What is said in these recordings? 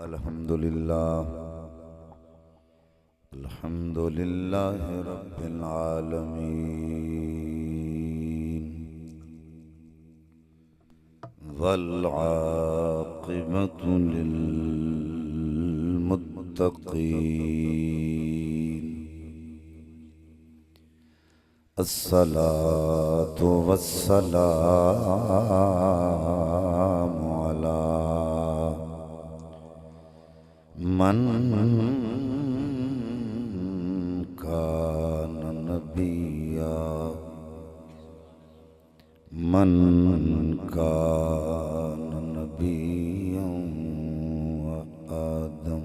الحمد لله رب العالمين والعاقبة للمتقين الصلاة والسلام على من كان نبيا وآدم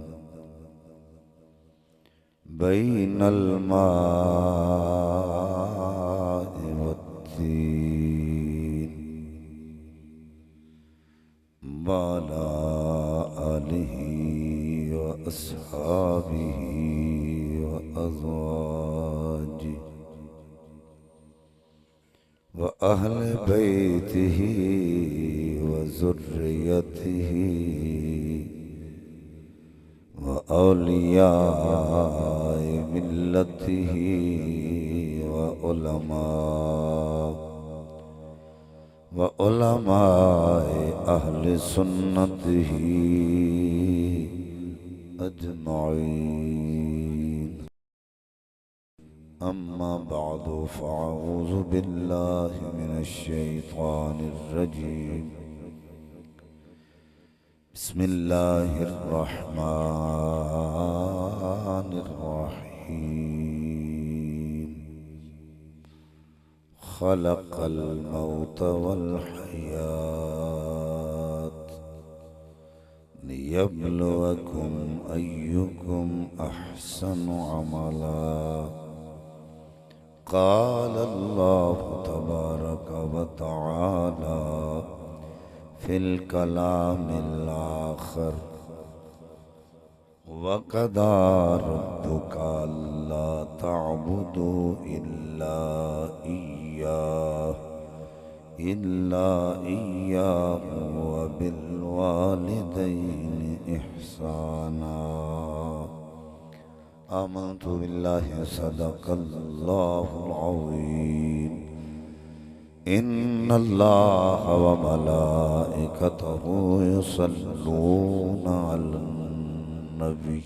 بين الماء والطين وعلى آله وأصحابه وأزواجه وأهل بيته وذريته وأولياء ملته وعلماء أهل سنته أجمعين. أما بعد فأعوذ بالله من الشيطان الرجيم. بسم الله الرحمن الرحيم. خلق الموت والحياة ليبلوكم أيكم أحسن عملا. قال الله تبارك وتعالى في الكلام الآخر: وقضى ربك ألا تعبدوا إلا إياه وبالوالدين إحسانا. آمنت بالله صدق الله العظيم. إن الله وملائكته يصلون على النبي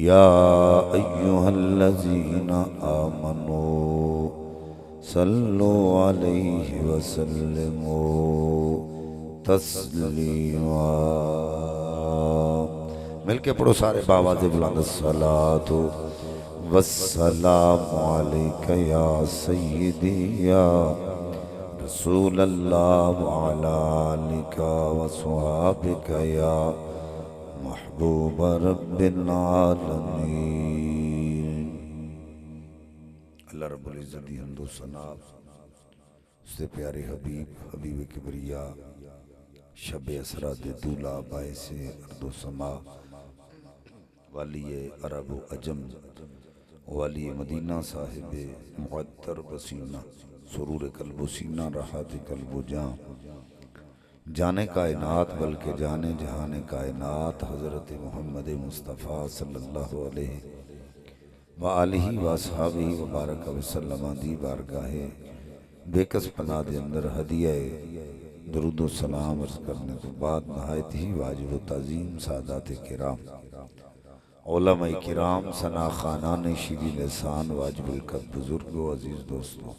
يا أيها الذين آمنوا صلوا عليه وسلموا تسلیما. مل کے پڑھو سارے بآواز بلند: الصلاۃ والسلام علیک یا سیدی یا رسول اللہ وعلی آلک وصحابک یا محبوب رب العالمین. اللہ رب العزت دی حمد و ثنا اس سے پیارے حبیب کبریا شب اسرا دے دولا باعث ارض و سما والی عرب و عجم والی مدینہ صاحب معطر بسینہ سرور قلب و سینہ راحت قلب و جان جانے کائنات بلکہ جانے جہان کائنات حضرت محمد مصطفیٰ صلی اللہ علیہ وآلہ واصحابہ وبارک وسلم دی بارگاہ بے کس پناہ دے اندر ہدیہ درود و سلام عرض کرنے تو بعد نہایت ہی واجب و تعظیم سادات کرام علماء کرام ثنا خانان شیریں لسان واجب القدر بزرگ و عزیز دوستوں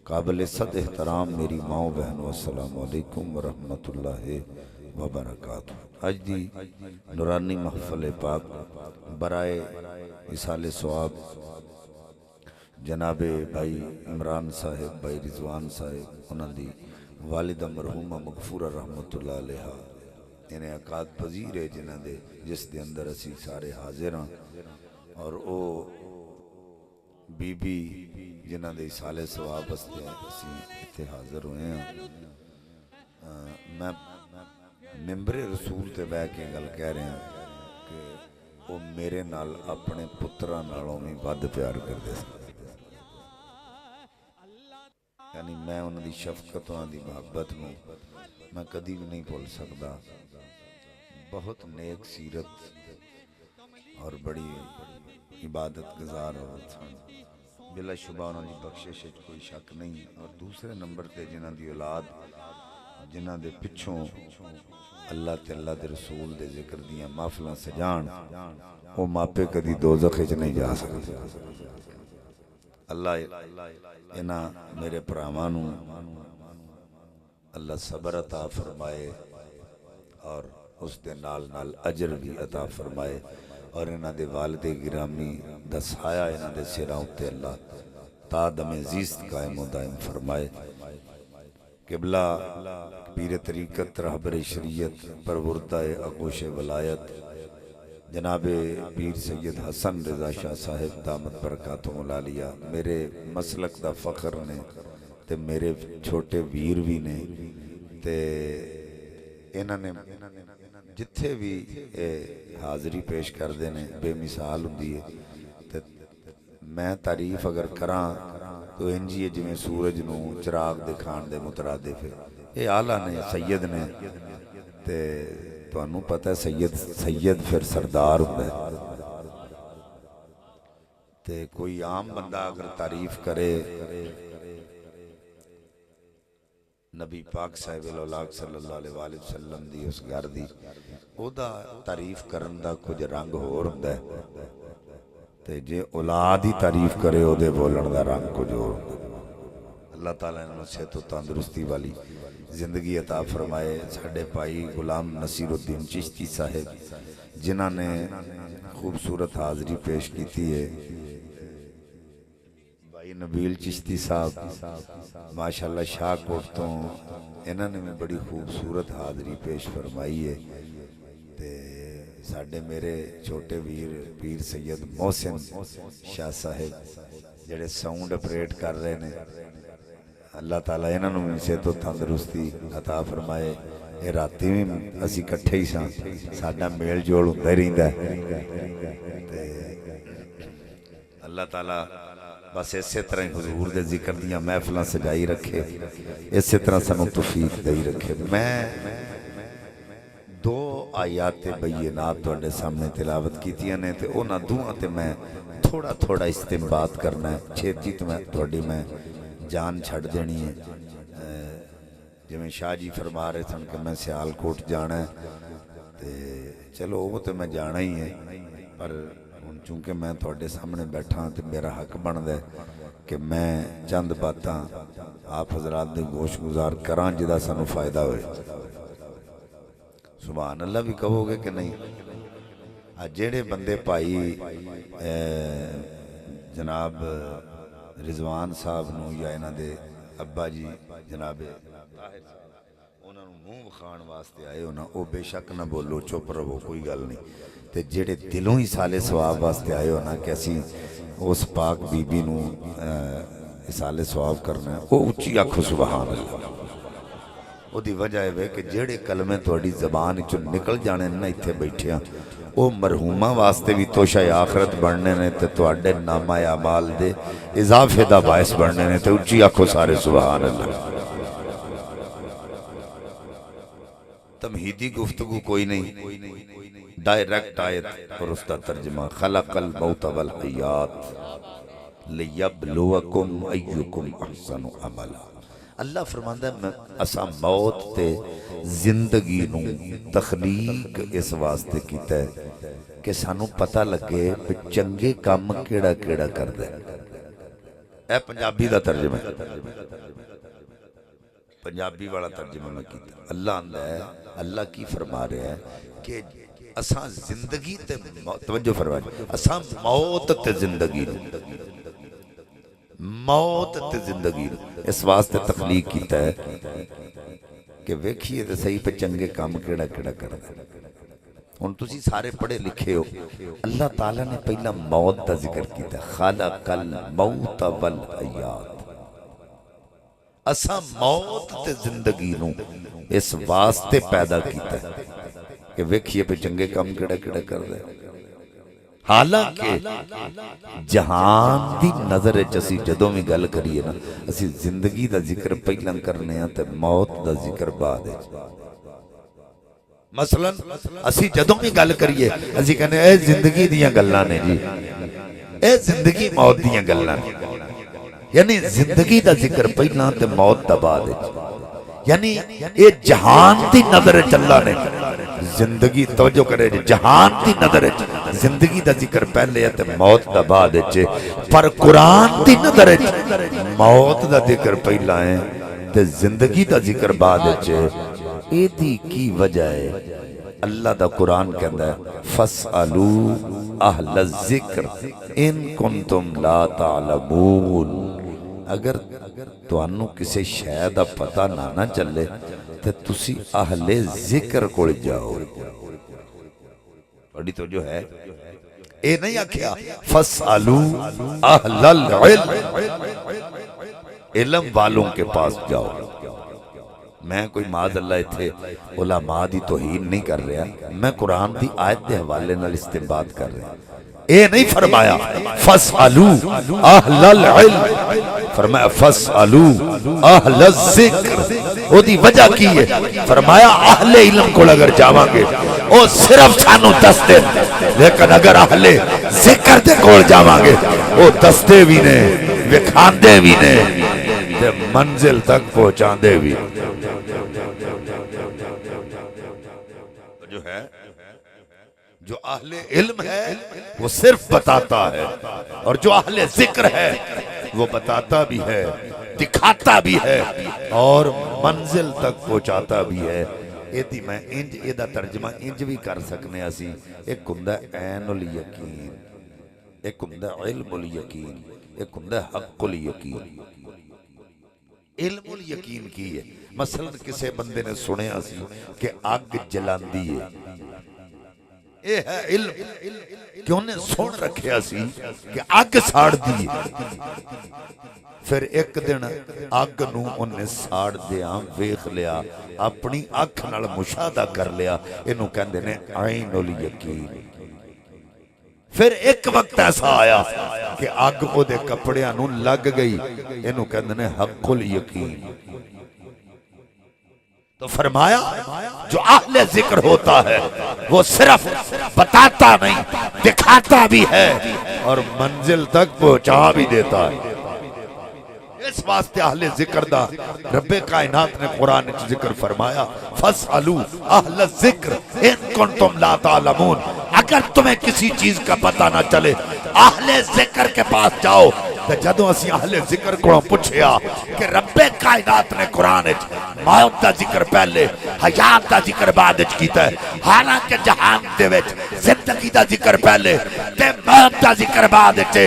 قابل صد احترام میری ماں بہن والسلام علیکم ورحمت اللہ وبرکاتہ. آج دی نورانی محفل پاک برائے اصال ثواب جناب بھائی عمران صاحب بھائی رضوان صاحب انہاں دی والدہ مرحومہ مغفورہ رحمت اللہ علیہ انہیں عقاد پذیر ہے جنہاں دے جس دے اندر اسی سارے حاضر ہیں اور او بی بی جنہاں دے سالے ثواب ہستے ہیں اسی اتنے حاضر ہوئے ہیں. میں ممبر رسول تے بہ کے گل کہہ رہے ہیں کہ وہ میرے نال اپنے پترہ نالوں میں ود پیار کر دے سکتے. یعنی میں انہوں دی شفقت انہوں دی محبت میں کدی بھی نہیں بھول سکتا. بہت نیک سیرت اور بڑی عبادت گزار عورت سن، بلا شبہ انہوں کی بخشش وچ کوئی شک نہیں۔ اور دوسرے نمبر تے جنہاں دی اولاد جنہاں دے پچھوں اللہ تے اللہ دے رسول دے ذکر دیاں محفلاں سجان، وہ ماپے کدی دوزخ وچ نہیں جا سکتے۔ اللہ انہاں میرے پراواں نوں اللہ صبر عطا فرمائے اور اس دے نال نال اجر بھی عطا فرمائے، اور انہاں دے والد گرامی دا سایہ انہاں دے سراں تے اللہ تا دم زیست قائم و دائم فرمائے۔ قبلہ پیر طریقت رہبر شریعت پروردہ اغوش ولایت جناب پیر سید حسن رضا شاہ صاحب دامت برکاتہم العالیہ میرے مسلک دا فخر نے تے میرے چھوٹے ویر بھی نے، تے انہاں نے جتھے بھی حاضری پیش کر دینے بے مثال ہوندی ہے۔ تے میں تعریف اگر کراں تو انجی ہے جویں سورج نو چراغ دکھان دے مترادف ہے۔ یہ آلہ نے سید نے، تے تانوں پتہ ہے سید پھر سردار ہوتا ہے، تے کوئی عام بندہ اگر تعریف کرے نبی پاک صاحب الاولاق صلی اللہ علیہ وآلہ وسلم دی اس گھر دی، او دا تعریف کرن دا کچھ رنگ ہور ہوندا ہے، تے جے اولاد ہی تعریف کرے او دے بولن دا رنگ کچھ ہور ہوندا ہے۔ اللہ تعالیٰ نے صحت و تندرستی والی زندگی عطا فرمائے۔ ساڈے بھائی غلام نصیر الدین چشتی صاحب جنہاں نے خوبصورت حاضری پیش کیتی ہے، بھائی نبیل چشتی صاحب ماشاءاللہ شاہ کوٹ تو انہوں نے بھی بڑی خوبصورت حاضری پیش فرمائی ہے۔ تے ساڈے میرے چھوٹے ویر پیر سید محسن شاہ صاحب جڑے ساؤنڈ اپریٹ کر رہے ہیں، اللہ تعالیٰ انہوں نے بھی صحت و تندرستی عطا فرمائے۔ یہ راتی بھی اسی کٹھے ہی ساں، ساڈا میل جوڑ ہوندا ہی رہندا ہے۔ اللہ تعالیٰ بس اسی طرح حضور دے ذکر دیاں محفلاں سجائی رکھے، اسی طرح سانوں توفیق دئی رکھے۔ میں دو آیات بینات تواڈے سامنے تلاوت کیتیاں نے، تے انہاں دوہاں تے میں تھوڑا تھوڑا استنباط کرنا ہے، چھیتی تو میں تواڈی میں جان چھڑ دینی ہے۔ جویں شاہ جی فرما رہے سن کہ میں سیال کوٹ جانا ہے، تے چلو وہ تو میں جانا ہی ہے، پر چونکہ میں تواڈے سامنے بیٹھا تے میرا حق بندا ہے کہ میں چند باتاں آپ حضرات دے گوش گزار کراں جدا سانوں فائدہ ہوئے۔ سبحان اللہ بھی کہو گے کہ نہیں؟ جیڑے بندے بھائی جناب رضوان صاحب نو یا انہاں دے ابا جی جناب طاہر صاحب انہاں نو منہ وکھان واسطے آئے ہونا، او بے شک نہ بولو، چپ رہو، کوئی گل نہیں۔ تے جیڑے دلوں ہی سالے ثواب واسطے آئے ہونا کہ اسی اس پاک بی بی نو سالے ثواب کرنا ہے، او اچھی آکھو سبحان اللہ۔ او دی وجہ ہے کہ جیڑے کلمے تواڈی زبان چوں نکل جانے نہ ایتھے بیٹھیاں، او مرحومہ واسطے بھی توشہ آخرت بڑھنے نے تے تواڈے نامہ اعمال دے اضافے دا باعث بڑھنے نے، تے اچھی آکھو سارے سبحان اللہ۔ تمہیدی گفتگو کوئی نہیں، ڈائریکٹ آیت اور اس کا ترجمہ خلق الموت والحیات لیبلوکم ایکم احسن عملا۔ اللہ فرماندا ہے اساں موت تے زندگی نو تخلیق اس واسطے کیتا ہے کہ سانوں پتہ لگے کہ چنگے کام کیڑا کیڑا کردا ہے۔ اے پنجابی دا ترجمہ ہے، پنجابی والا ترجمہ میں کیتا۔ اللہ آندا ہے، اللہ کی فرما رہا ہے کہ اساں زندگی تے توجہ فرمائے، اساں موت تے زندگی نو، موت تے زندگی نو اس واسطے تخلیق کیتا ہے کہ ویکھیے تے صحیح پہ چنگے کام کیڑا کیڑا کردا ہے۔ ہن تسی سارے پڑھے لکھے ہو، اللہ تعالیٰ نے پہلا موت دا ذکر کیتا ہے، خلق الموت والحیات۔ اساں موت تے زندگی نو اس واسطے پیدا کیتا ہے کہ ویکھیے پہ چنگے کام کیڑا کیڑا کردا ہے۔ حالانکہ جہان دی نظر اسی جدوں بھی گل کریے نا، اسی زندگی دا ذکر پہلا کرنے ہیں تے موت دا ذکر بعد ہے۔ مثلا اسی جدوں بھی گل کریے اسی کہنے اے زندگی دیاں گلاں نے جی، اے زندگی موت دیاں گلاں نے، یعنی زندگی دا ذکر پہلا تے موت دا بعد، یعنی اے جہان دی نظر چلا نے زندگی توجہ کرے جہان دی نظر زندگی دا ذکر پہلے ہے تے موت دا بعد ہے، پر قرآن دی نظر موت دا ذکر پہلا ہے تے زندگی دا ذکر بعد ہے۔ اے دی کی وجہ ہے اللہ دا قرآن کہندا ہے فَاسْأَلُوا أَهْلَ الذِّكْرِ إِن كُنتُمْ لَا تَعْلَمُونَ، اگر تو انو کسی شے دا پتہ نہ چلے تے تسی اہل ذکر کو جاؤ۔ بڑی تو جو ہے اے نہیں آکھیا فَاسْأَلُوا أَهْلَ الْعِلْمِ، علم والوں کے پاس جاؤ۔ میں کوئی معاذ اللہ اتھے علماء دی توہین نہیں کر رہا، میں قرآن دی آیت دے حوالے نال استنباط کر رہا۔ اے نہیں فرمایا فَاسْأَلُوا أَهْلَ الْعِلْمِ، فرمایا فَاسْأَلُوا أَهْلَ الذِّكْرِ۔ وہ دی وجہ کی ہے؟ فرمایا اہل علم کو اگر جاواں گے وہ صرف سانو دس دے، لیکن اگر اہل ذکر دے کول جاواں گے وہ دستے بھی نے، وکھاندے بھی نے، تے منزل تک پہنچاندے بھی۔ جو ہے جو اہل علم ہے وہ صرف بتاتا ہے، اور جو اہل ذکر ہے وہ بتاتا بھی ہے، دکھاتا بھی ہے، اور منزل تک پہنچاتا بھی ہے۔ ایدی میں انج ایدہ ترجمہ انج بھی کر سکنے اسی، ایک ہندہ عین الیقین، ایک ہندہ علم الیقین، ایک ہندہ حق الیقین۔ علم الیقین کی ہے، مثلا کسے بندے نے سنے اسی کہ آگ جلان دیئے، اے ہے علم کہ انہیں سن رکھے اسی کہ آگ ساڑ دیئے، پھر ایک دن آگ نو انہیں ساڑ دیا، ویخ لیا، اپنی آنکھ نال مشاہدہ کر لیا، انہوں کہندے نے عین الیقین۔ پھر ایک وقت ایسا آیا کہ آگ کو دے کپڑے انہوں لگ گئی، انہوں کہندے نے حق الیقین۔ تو فرمایا جو اہل ذکر ہوتا ہے وہ صرف بتاتا نہیں، دکھاتا بھی ہے اور منزل تک پہنچا بھی دیتا ہے۔ اس واسطے اہل ذکر دا رب کائنات نے قرآن اچھ ذکر فرمایا فَاسْأَلُوا أَهْلَ الذِّكْرِ إِن كُنتُمْ لَا تَعْلَمُونَ، اگر تمہیں کسی چیز کا پتہ نہ چلے اہل ذکر کے پاس جاؤ۔ جدوں اسی اہل ذکر کو پوچھیا کہ رب کائنات نے قرآن اچھ موت دا ذکر پہلے حیات دا ذکر بعد اچھ کیتا ہے، حالانکہ جہان دے وچ زندگی دا ذکر پہلے تے موت دا ذکر بعد اچھ،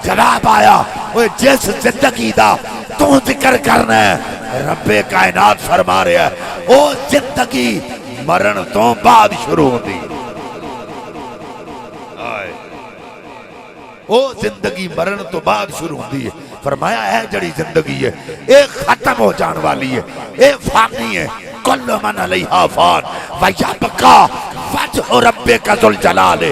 جواب آیا وہ جس زندگی دا تو ذکر کرنا ہے رب کائنات فرما رہا ہے وہ زندگی مرن تو بعد شروع ہوتی، وہ زندگی مرن تو بعد شروع ہوتی ہے۔ فرمایا ہے جڑی زندگی ہے اے ختم ہو جان والی ہے، اے فانی ہے، کل من علیہا فان ویبقا وجہ ربک ذو الجلال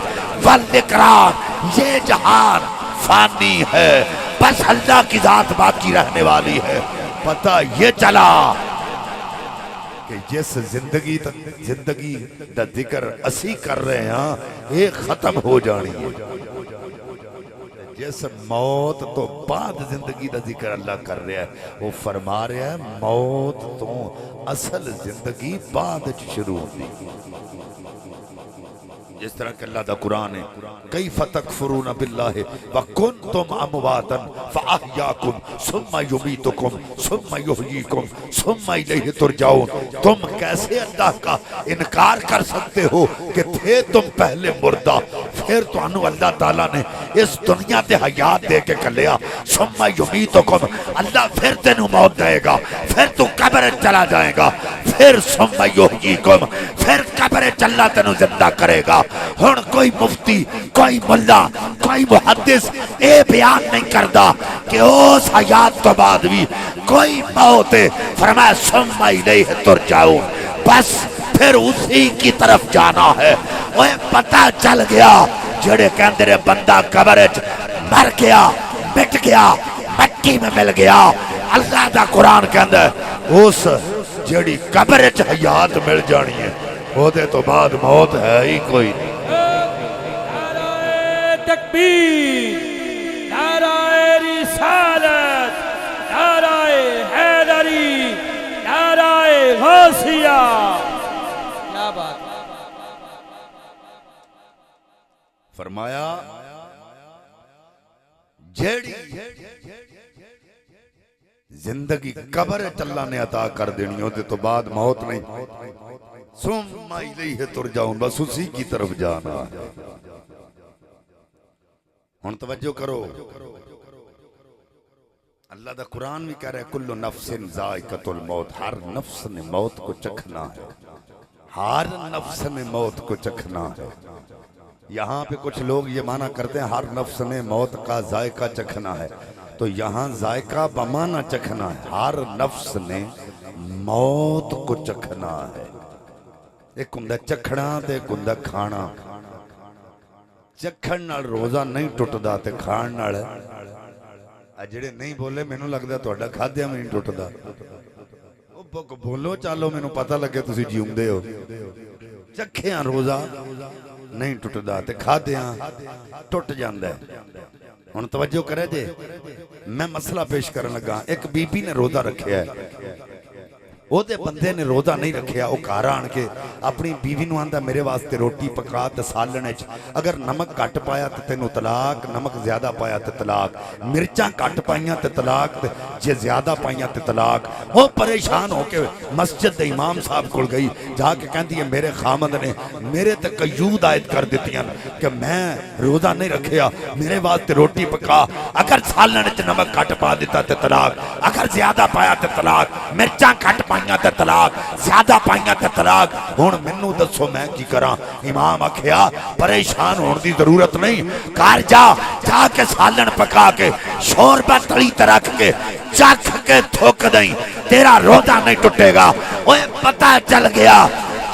والاکرام، یہ جہان فانی ہے بس اللہ کی ذات باقی رہنے والی ہے۔ پتہ یہ چلا کہ جس زندگی دا ذکر اسی کر رہے ہیں یہ ختم ہو جانی ہے، جس موت تو بعد زندگی دا ذکر اللہ کر رہا ہے وہ فرما رہا ہے موت تو اصل زندگی بعد شروع ہوتی۔ جس طرح کہ اللہ دا قرآن ہے کیف تکفرون باللہ وکنتم امواتا فاحیاکم ثم یمیتکم ثم یحییکم ثم الیہ ترجعون، تم کیسے اللہ کا انکار کر سکتے ہو کہ تھے تم پہلے مردہ، پھر تو انہوں اللہ تعالیٰ نے اس دنیا تے حیات دے کے کلیا، ثم یمیتکم اللہ پھر تینوں موت دے گا، پھر تو قبر چلا جائے گا، پھر ثم یحییکم پھر قبر چلا تینوں زندہ کرے گا۔ ہن کوئی مفتی، کوئی ملا، کوئی محدث اے بیان نہیں کردا کہ اس حیات تو بعد بھی کوئی موت ہے، فرمایا ثم الیہ ترجعون، بس پھر اسی کی طرف جانا ہے۔ وہ پتہ چل گیا جڑے کہندے نے بندہ قبر وچ مر گیا، مٹ گیا، مٹی میں مل گیا، اللہ دا قرآن کہندا ہے اس جڑی قبر وچ حیات مل جانی ہے ہوتے تو بعد موت ہے ہی کوئی نہیں۔ نعرہ تکبیر، نعرہ رسالت، نعرہ حیدری، نعرہ غوثیہ۔ کیا بات ہے۔ فرمایا جیڑی زندگی قبر اللہ نے عطا کر دینی ہوتے تو بعد موت نہیں، ثم الیہ ترجعون، بس اسی کی طرف جانا ہے۔ ہن توجہ کرو، اللہ دا قرآن بھی کہہ رہا ہے کل نفس ذائقۃ الموت، ہر نفس نے موت کو چکھنا ہے، ہر نفس نے موت کو چکھنا ہے۔ یہاں پہ کچھ لوگ یہ معنی کرتے ہیں ہر نفس نے موت کا ذائقہ چکھنا ہے، تو یہاں ذائقہ بمعنی چکھنا ہے، ہر نفس نے موت کو چکھنا ہے۔ ایک ہندہ چکھنا تے ایک ہندہ کھانا۔ چکھن نال روزہ نہیں ٹوٹدا تے کھان نال جڑے نہیں بولے مینوں لگدا تہاڈا کھادیا میں نہیں ٹوٹدا۔ او بولو چالو مینوں پتہ لگے تسی جیوندے ہو۔ چکھیاں روزہ نہیں ٹوٹدا تے کھادیاں ٹوٹ جاندا ہے۔ ہن توجہ کرے جے، میں مسئلہ پیش کرن لگا۔ ایک بی بی نے روزہ رکھیا ہے، وہ دے بندے نے روزہ نہیں رکھیا، وہ گھر آن کے اپنی بیوی نو آندا میرے واسطے روٹی پکا تے سالنے چ اگر نمک کٹ پایا تے تینوں طلاق، نمک زیادہ پایا تے طلاق، مرچاں کٹ پائیاں تے طلاق، جے زیادہ پائیاں تے طلاق۔ وہ پریشان ہو کے مسجد دے امام صاحب کول گئی، جا کے کہندی ہے میرے خامد نے میرے تے قیود عائد کر دیتیاں کہ میں روزہ نہیں رکھیا، میرے واسطے روٹی پکا، اگر سالنے چ نمک کٹ پا دیتا تے طلاق، اگر زیادہ پایا تے طلاق، مرچاں کٹ پائیاں تے طلاق، زیادہ پائیاں تے طلاق۔ ہن مینوں دسو میں کی کراں؟ امام آکھیا پریشان ہون دی ضرورت نہیں، گھر جا کے سالن پکا کے شوربہ تلی تے رکھ کے چکھ کے تھوک دیں، تیرا روزہ نہیں ٹوٹے گا۔ اوے پتہ چل گیا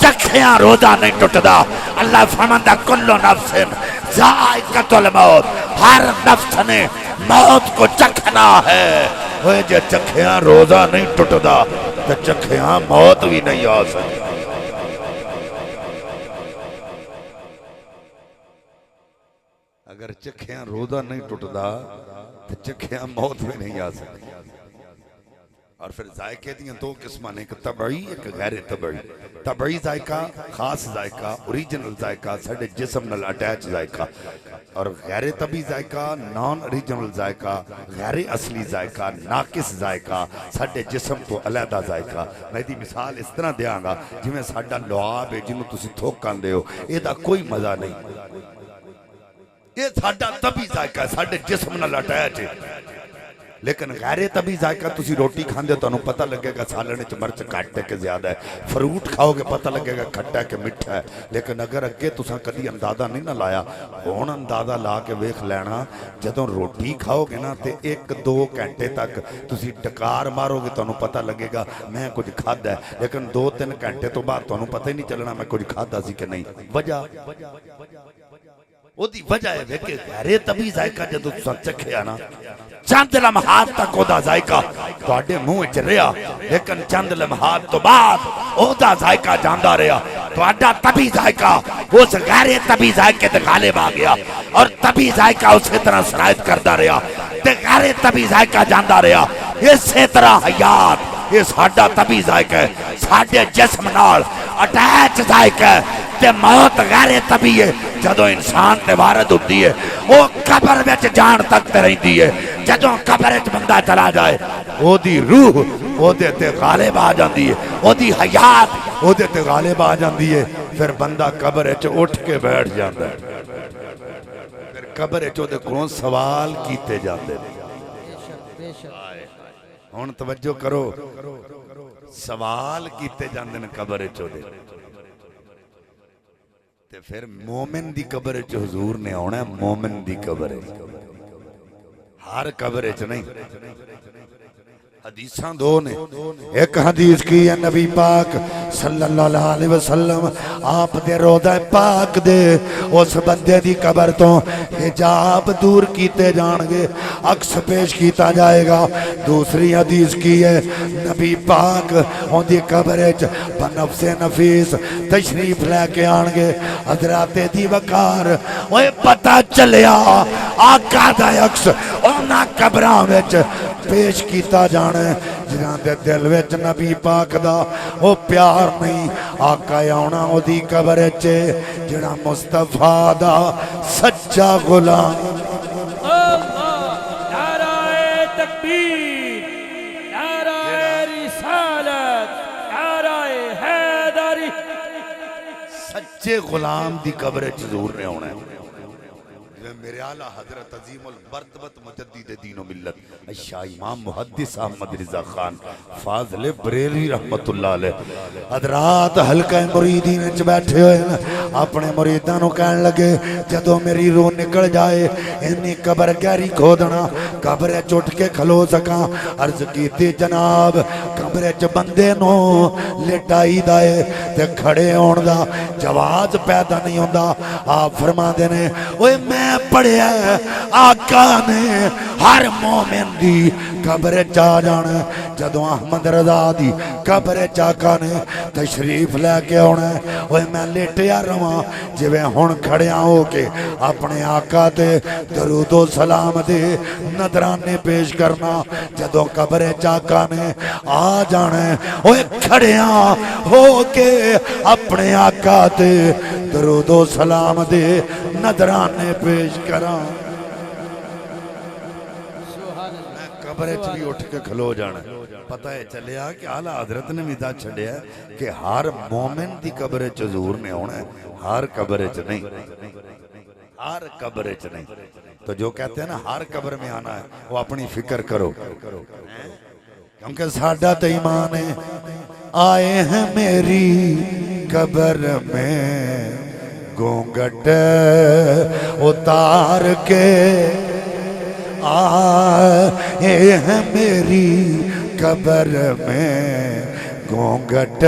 چکھیاں روزہ نہیں ٹوٹدا۔ اللہ فرماندا کل نفس ذائقۃ الموت، ہر نفس نے موت کو چکھنا ہے۔ اوے جے چکھیاں روزہ نہیں ٹوٹدا تے چکھیاں موت بھی نہیں آ سکتی۔ اگر چکھیاں روزہ نہیں ٹوٹدا تے چکھیاں موت بھی نہیں آ سکتی۔ اور پھر ذائقے دیاں دو قسماں نے، ایک طبعی ایک غیر طبعی۔ طبعی ذائقہ خاص ذائقہ، اوریجنل ذائقہ، ساڈے جسم نال اٹیچ ذائقہ، اور غیر طبعی ذائقہ نان اوریجنل ذائقہ، غیر اصلی ذائقہ، ناقص ذائقہ، ساڈے جسم تو علیحدہ ذائقہ۔ میں دی مثال اس طرح دیاں گا جویں ساڈا لعاب ہے جنوں تسی تھوکاں دے ہو، اے دا کوئی مزہ نہیں، یہ ساڈا طبعی ذائقہ ہے، ساڈے جسم نال اٹیچ ہے۔ لیکن غیر طبعی ذائقہ تسی روٹی کھاندے ہو تانوں پتہ لگے گا سالنے چ مرچ گھٹ ہے کہ زیادہ ہے، فروٹ کھاؤ گے پتہ لگے گا کھٹا ہے کہ میٹھا ہے۔ لیکن اگر اگے تساں کدی اندازہ نہیں نہ لایا، ہن اندازہ لا کے ویکھ لینا، جدوں روٹی کھاؤ گے نا تے 1-2 گھنٹے تک تسی ٹکار مارو گے تانوں پتہ لگے گا میں کچھ کھادا ہے، لیکن 2-3 گھنٹے تو بعد تانوں پتہ ہی نہیں چلنا میں کچھ کھادا سی کہ نہیں۔ وجہ وہ دی وجہ ہے کہ غیر طبعی ذائقہ جدوں تساں چکھیا نا چند لمحات تک او دا ذائقہ تواڈے منہ وچ رہیا، لیکن چند لمحات تو بعد او دا ذائقہ جاندا رہیا۔ تواڈا طبعی ذائقہ اس غیر طبعی ذائقے تے غالب آ گیا، اور طبعی ذائقہ اسی طرح سرایت کردا رہیا تے غیر طبعی ذائقہ جاندا رہیا۔ اسی طرح حیات یہ ساڈا طبعی ذائقہ ہے، ساڈے جسم نال اٹیچ ذائقہ ہے، تے موت غیر طبعی ہے۔ جدوں انسان تے وارد ہوتی ہے وہ قبر وچ جان تک تے رہندی ہے، جدوں قبر وچ بندہ چلا جائے او دی روح او دے تے غالب آ جاندی ہے، او دی حیات او دے تے غالب آ جاندی ہے، پھر بندہ قبر وچ اٹھ کے بیٹھ جاندا ہے، پھر قبر وچ او دے کولوں سوال کیتے جاندے نے۔ ہن توجہ کرو، سوال کیتے جاندے نے قبر وچ او دے، تے پھر مومن دی قبر وچ حضور نے آنا ہے، مومن دی قبر وچ، ہر قبر وچ نہیں۔ حدیثاں دو نے. ایک حدیث کی ہے نبی پاک صلی اللہ علیہ وسلم آپ دے روضہ پاک دے اس بندے دی قبر تو حجاب دور کیتے جان گے, عکس پیش کیتا جائے گا. دوسری حدیث کی ہے نبی پاک ان دی قبر وچ بنفس نفیس تشریف لے کے آن گے. حضرات دی وقار اوے پتہ چلیا آقا دا عکس انہاں قبراں وچ پیش کیتا جانا ہے جنہاں دے دل وچ نبی پاک دا او پیار نہیں. آقا آنا او دی قبر وچ جڑا مصطفیٰ دا سچا غلام. نعرہ تکبیر, نعرہ رسالت, نعرہ حیدری. سچے غلام دی قبر وچ ضرور نے ہونا ہے. میرے اعلیٰ حضرت عظیم المرتبت مجدد دین و ملت شاہ امام محدث احمد رضا خان فاضل بریلی رحمت اللہ علیہ حضرات حلقہ مریدین وچ بیٹھے ہوئے ہیں. اپنے مریداں نو کہن لگے جدوں میری روح نکل جائے انی قبر گہری کھودنا, قبر وچ اٹھ کے کھلو سکاں. عرض کیتی جناب قبر وچ بندے نو لٹائی دائے تے کھڑے ہون دا جواز پیدا نہیں ہوندا. آپ فرماندے نے اوے میں پڑھیا آقا نے ہر مومن دی قبر چا جانا. جدوں احمد رضا دی قبر آقا نے تشریف لے کے آنا ہے اوے میں لیٹیا رواں جویں ہن کھڑیاں ہو کے اپنے آقا تے درود و سلام دے نذرانے پیش کرنا. جدوں قبر آقا نے آ جانا ہے اوے کھڑیاں ہو کے اپنے آقا تے درود و سلام دے نذرانے پیش کراں. میں قبر وچ بھی اٹھ کے کھلو جانا. پتہ ہے چلیا کہ اعلیٰ حضرت نے بھی دا چھڑیا کہ ہر مومن دی قبر وچ حضور نے ہونا ہے, ہر قبر وچ نہیں, ہر قبر وچ نہیں. تو جو کہتے ہیں نا ہر قبر میں آنا ہے وہ اپنی فکر کرو, کیونکہ ساڈا تے ایمان ہے آئے ہیں میری قبر میں گھونگھٹ اتار کے, آئے ہیں میری قبر میں گھونگھٹ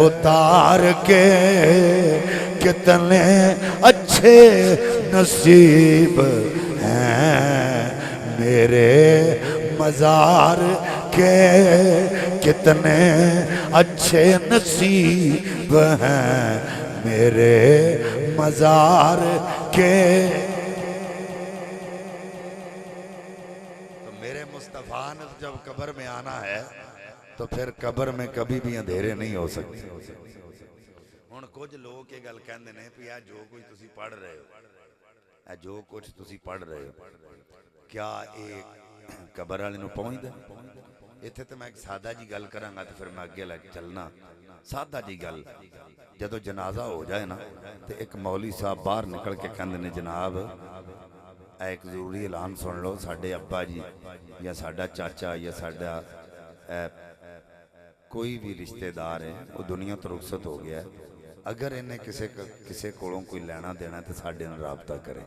اتار کے. کتنے اچھے نصیب ہیں میرے مزار کے, کتنے اچھے نصیب ہیں میرے مزار کے. تو میرے مصطفیٰ نے جب قبر میں آنا ہے تو پھر قبر میں کبھی بھی اندھیرے نہیں ہو سکتے. ہن کچھ لوگ یہ گل کہندے نے کہ جو کچھ تسی پڑھ رہے ہو, جو کچھ تسی پڑھ رہے ہو کیا ایک قبر والے نو پہنچدا؟ ایتھے تے میں ایک سادہ جی گل کراں گا تے پھر میں اگے لگ چلنا. سادہ جی گل, جدو جنازہ ہو جائے نا تے ایک مولوی صاحب باہر نکل کے کہندے نے جناب ایک ضروری اعلان سن لو, ساڈے ابا جی یا ساڈا چاچا یا ساڈا کوئی بھی رشتہ دار ہے وہ دنیا تو رخصت ہو گیا ہے, اگر انہیں کسے کولوں کوئی لینا دینا تو ساڈے نال رابطہ کرے.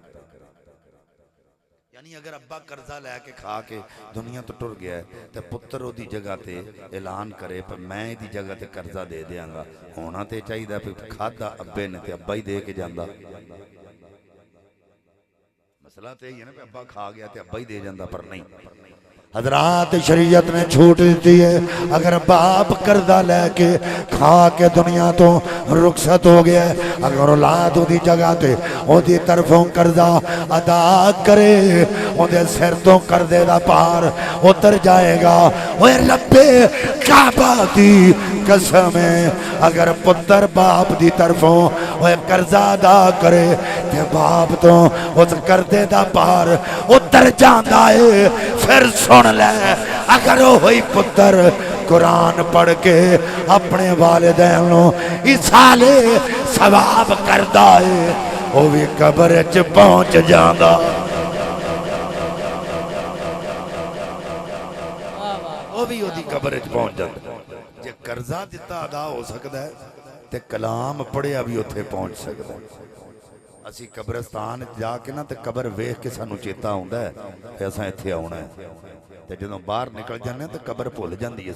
یعنی اگر ابا قرضہ لے کے کھا کے دنیا تو ٹر گیا ہے تو پتر دی جگہ تے اعلان کرے پر میں دی جگہ تے قرضہ دے دیاں گا. ہونا تے چاہیے پھر کھادا ابے نے تے ابا ہی دے کے جاندا. مسئلہ تے یہ نا کہ ابا کھا گیا تے ابا ہی دے جاندا, پر نہیں. حضرات شریعت نے چھوٹ دیتی ہے اگر باپ قرضہ لے کے کھا کے دنیا تو رخصت ہو گیا ہے, اگر اولاد دی جگہ تے دی طرفوں قرضہ ادا کرے دے سر تو قرضے دا پار اتر جائے گا. اوے رب کعبہ دی قسم ہے اگر پتر باپ دی طرفوں قرضہ ادا کرے تے باپ تو اس قرضے دا پار اتر جاندا ہے. پھر سن لے اگر ہوئی پتر قرآن پڑھ کے اپنے والدین نو ایصالِ ثواب کردا ہے وہ بھی قبر وچ پہنچ جاندا. وہ بھی اودی قبر وچ پہنچ جاندا. جے قرضہ دتا ادا ہو سکدا ہے تے کلام پڑھیا بھی اوتھے پہنچ سکدا ہے. اسی قبرستان جا کے نا تے قبر ویکھ کے سانو چیتا آوندا ہے کہ اساں ایتھے آਉਣਾ ہے تے جدوں باہر نکل جانے تے قبر بھول جاندی ہے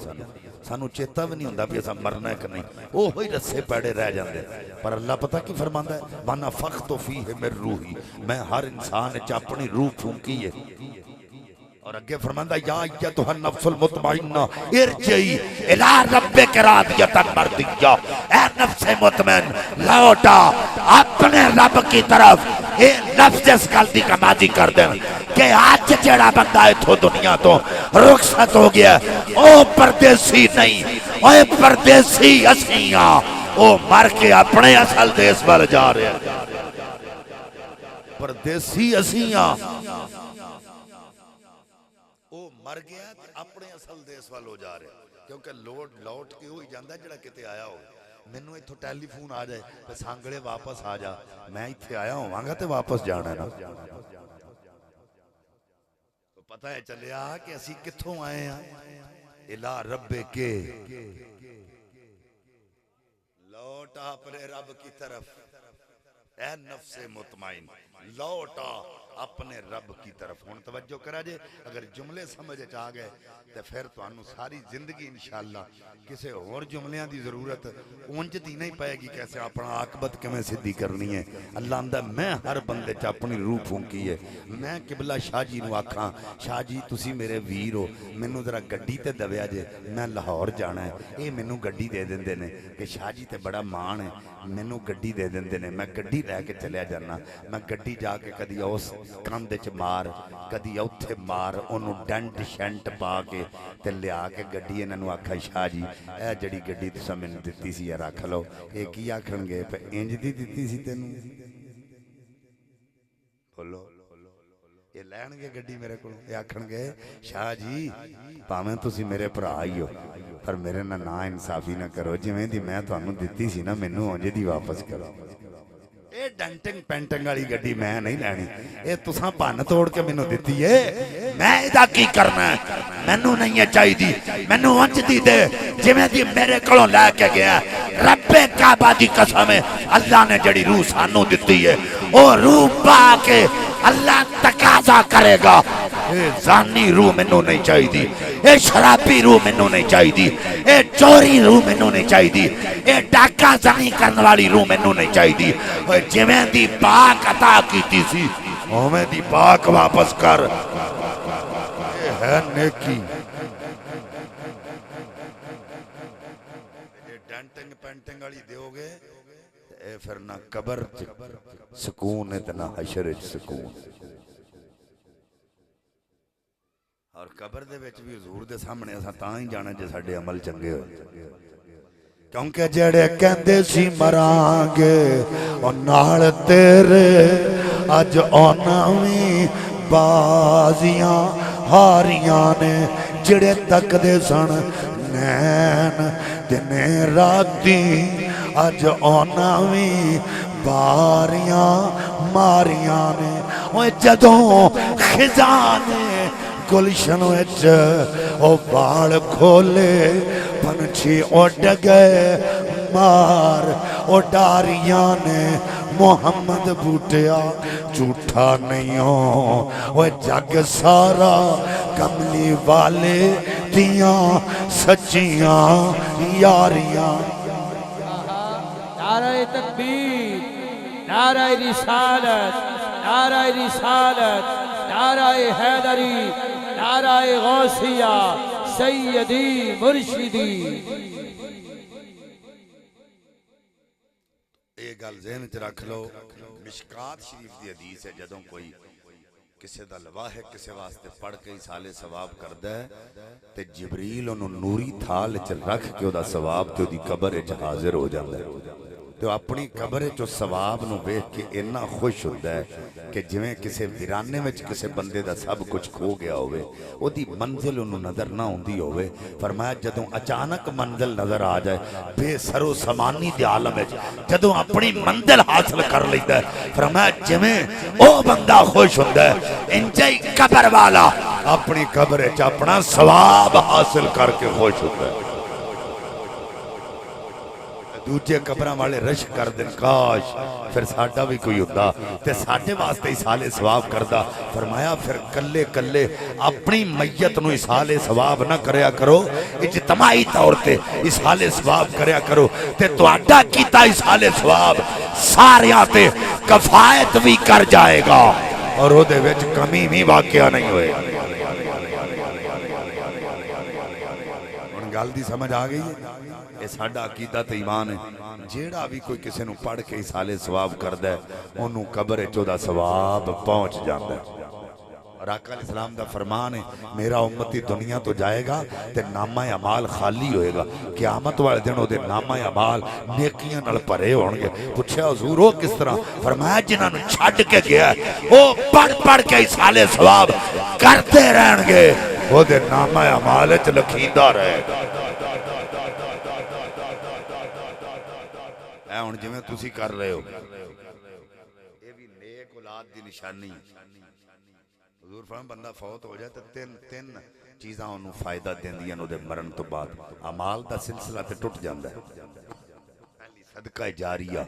سانو چیتا بھی نہیں ہوندا بھی اساں مرنا ہے کہ نہیں اوہی رسے پیڑے رہ جاندے پر اللہ پتہ کی فرماندا ہے وَنَفَخْتُ فِيهِ مِن رُوحِي میں ہر انسان وچ اپنی روح پھونکی ہے اور اگے فرماندا یا ایتھا النفس المطمئنہ ارجعی الی ربک راضیۃ مرضیہ اے نفس مطمئن لوٹا اپنے رب کی طرف اے نفس اس گل دی کمادی کر دے کہ آج جڑا بندہ اتھوں دنیا تو رخصت ہو گیا او پردیسی نہیں او پردیسی اسیاں او مر کے اپنے اصل دیس وال جا رہے ہیں پردیسی اسیاں مر گیا اپنے اصل دیس وال ہو جا رہے کیونکہ لوٹ کے ہوئی جاندہ ہے جڑا کتے آیا ہو مینوں ایتھوں ٹیلی فون آ جائے تے سانگڑے واپس آ جا میں ایتھے آیا ہوں گا تے واپس جانا ہے نا تو پتہ ہے چلیا کہ اسی کتھوں آئے ہیں الا رب کے لوٹا اپنے رب کی طرف اے نفس مطمئن لوٹا اپنے رب کی طرف ہون توجہ کرا جے اگر جملے سمجھے چاہ گئے تو پھر تو انہوں ساری زندگی انشاءاللہ کسے اور جملیاں دی ضرورت اونج دی نہیں پائے گی کیسے اپنا عاقبت کمیں صدی کرنی ہے اللہ اندہ میں ہر بندے چا اپنی روح پھونکی ہے میں قبلہ شاہ جی نو آکھاں شاہ جی تسی میرے ویر ہو مینوں ذرا گڈی تے دویا جے میں لاہور جانا ہے اے مینوں گڈی دے دن دینے کہ شاہ جی تے بڑا مان ہے مینوں گڈی دے دن دینے میں گڈی لے کے چلیا جانا میں گڈی جا کے کدی اس کاندے چ مار کدی اوتھے مار انہوں ڈنٹ شنٹ پا کے تے لیا کے گڈی انہوں آکھا شاہ جی اے جڑی گڈی تسا میں نے دتی سی یا رکھ لو اے کی آکھن گے پہ انج دی دتی سی تینوں بولو یہ لین گے گڈی میرے کو یہ آکھن گے شاہ جی پاویں تسی میرے بھرا ہی ہو پر میرے نا انصافی نہ کرو جویں دی میں تانوں دتی سی نا مینوں انج دی واپس کرو اے ڈنٹنگ پینٹنگ والی گڈی میں نہیں لینی اے تساں بھن توڑ کے مینوں دتی ہے میں ایدا کی کرنا ہے مینوں نہیں چاہی دی مینوں انج دی دے جویں دی میرے کولوں لے کے گیا رب کعبہ دی قسم ہے اللہ نے جڑی روح سانوں دتی ہے او روح پا کے اللہ تقاضا کرے گا اے زانی روح مینوں نہیں چاہی دی اے شرابی روح مینوں نہیں چاہی دی اے چوری روح مینوں نہیں چاہی دی اے ڈاکہ زنی کرن والی روح مینوں نہیں چاہی دی اے جویں دی پاک عطا کیتی سی اوویں دی پاک واپس کر اے ہے نیکی اے ڈنٹنگ پینٹنگ والی دیو گے اے پھر نہ قبر سکون ہے تے نہ حشر وچ سکون اور قبر دے وچ بھی حضور دے سامنے اساں تاں ہی جانا جے ساڈے عمل چنگے ہوئے کیونکہ جڑے کہندے سی مراں گے او نال تیرے اج اونا وی بازیاں ہاریاں نے جڑے تک دے سن نین دنے راتی اج اونا وی باریاں ماریاں نے اوے جدوں خزاں نے گلشن وچ او بال کھولے پنچھی اڈ گئے مار او ڈاریاں نے محمد بوٹیا جھوٹا نہیں ہو وہ جگ سارا کملی والے دیاں سچیاں یاریاں نعرہ تکبیر نعرہ رسالت نعرہ رسالت نعرہ حیدری نعرہ غوثیہ سیدی مرشدی ایک گل ذہن وچ رکھ لو مشکات شریف دی حدیث ہے جدوں کوئی کسے دا لواحق کسے واسطے پڑھ کے ایصال ثواب کردا ہے تے جبریل انہوں نوری تھال وچ رکھ کے او دا ثواب تے او دی قبر وچ حاضر ہو جاندا ہے تو اپنی قبر چو ثواب نو ویکھ کے اتنا خوش ہوتا ہے کہ جویں کسے ویرانے وچ کسے بندے دا سب کچھ کھو گیا ہوئے او دی منزل انہوں نظر نہ ہوندی ہوئے فرمایا جدوں اچانک منزل نظر آ جائے بے سر و سمانی دی عالم وچ جدوں اپنی منزل حاصل کر لیتا ہے فرمایا جویں او بندہ خوش ہوتا ہے انجائی قبر والا اپنی قبر وچ اپنا ثواب حاصل کر کے خوش ہوتا ہے دوجے قبراں والے رش کر دن کاش پھر ساڈا بھی کوئی ہوندا تے ساڈے واسطے ایصال ثواب کردا فرمایا پھر کلے کلے اپنی میت نو ایصال ثواب نہ کریا کرو اجتماعی طور تے ایصال ثواب کریا کرو تے تہاڈا کیتا ایصال ثواب ساریاں تے کفایت بھی کر جائے گا اور او دے وچ کمی بھی واقعہ نہیں ہوئے گل دی سمجھ آ گئی ہے یہ ساڈا عقیدہ تے ایمان ہے جیڑا بھی کوئی کسی نو پڑھ کے ایصال ثواب کردا ہے اونوں قبر وچ دا ثواب پہنچ جاندا ہے اور آقا علیہ السلام دا فرمان ہے میرا امتی دنیا تو جائے گا تے نامہ اعمال خالی ہوئے گا قیامت والے دن او دے نامہ اعمال نیکیاں نال بھرے ہون گے پوچھیا حضور او کس طرح فرمایا جنہاں نو چھڈ کے گیا او پڑھ پڑھ کے ایصال ثواب کرتے رہن گے او دے نامہ اعمال وچ لکھیندا رہے گا اے ہن جویں تسی کر رہے ہو اے بھی نیک اولاد دی نشانی حضور فرمان بندہ فوت ہو جائے تو تین چیزاں انہوں فائدہ دیندیاں انہوں دے مرن تو بعد اعمال دا سلسلہ تے ٹوٹ جاندا ہے پہلی صدقہ جاریہ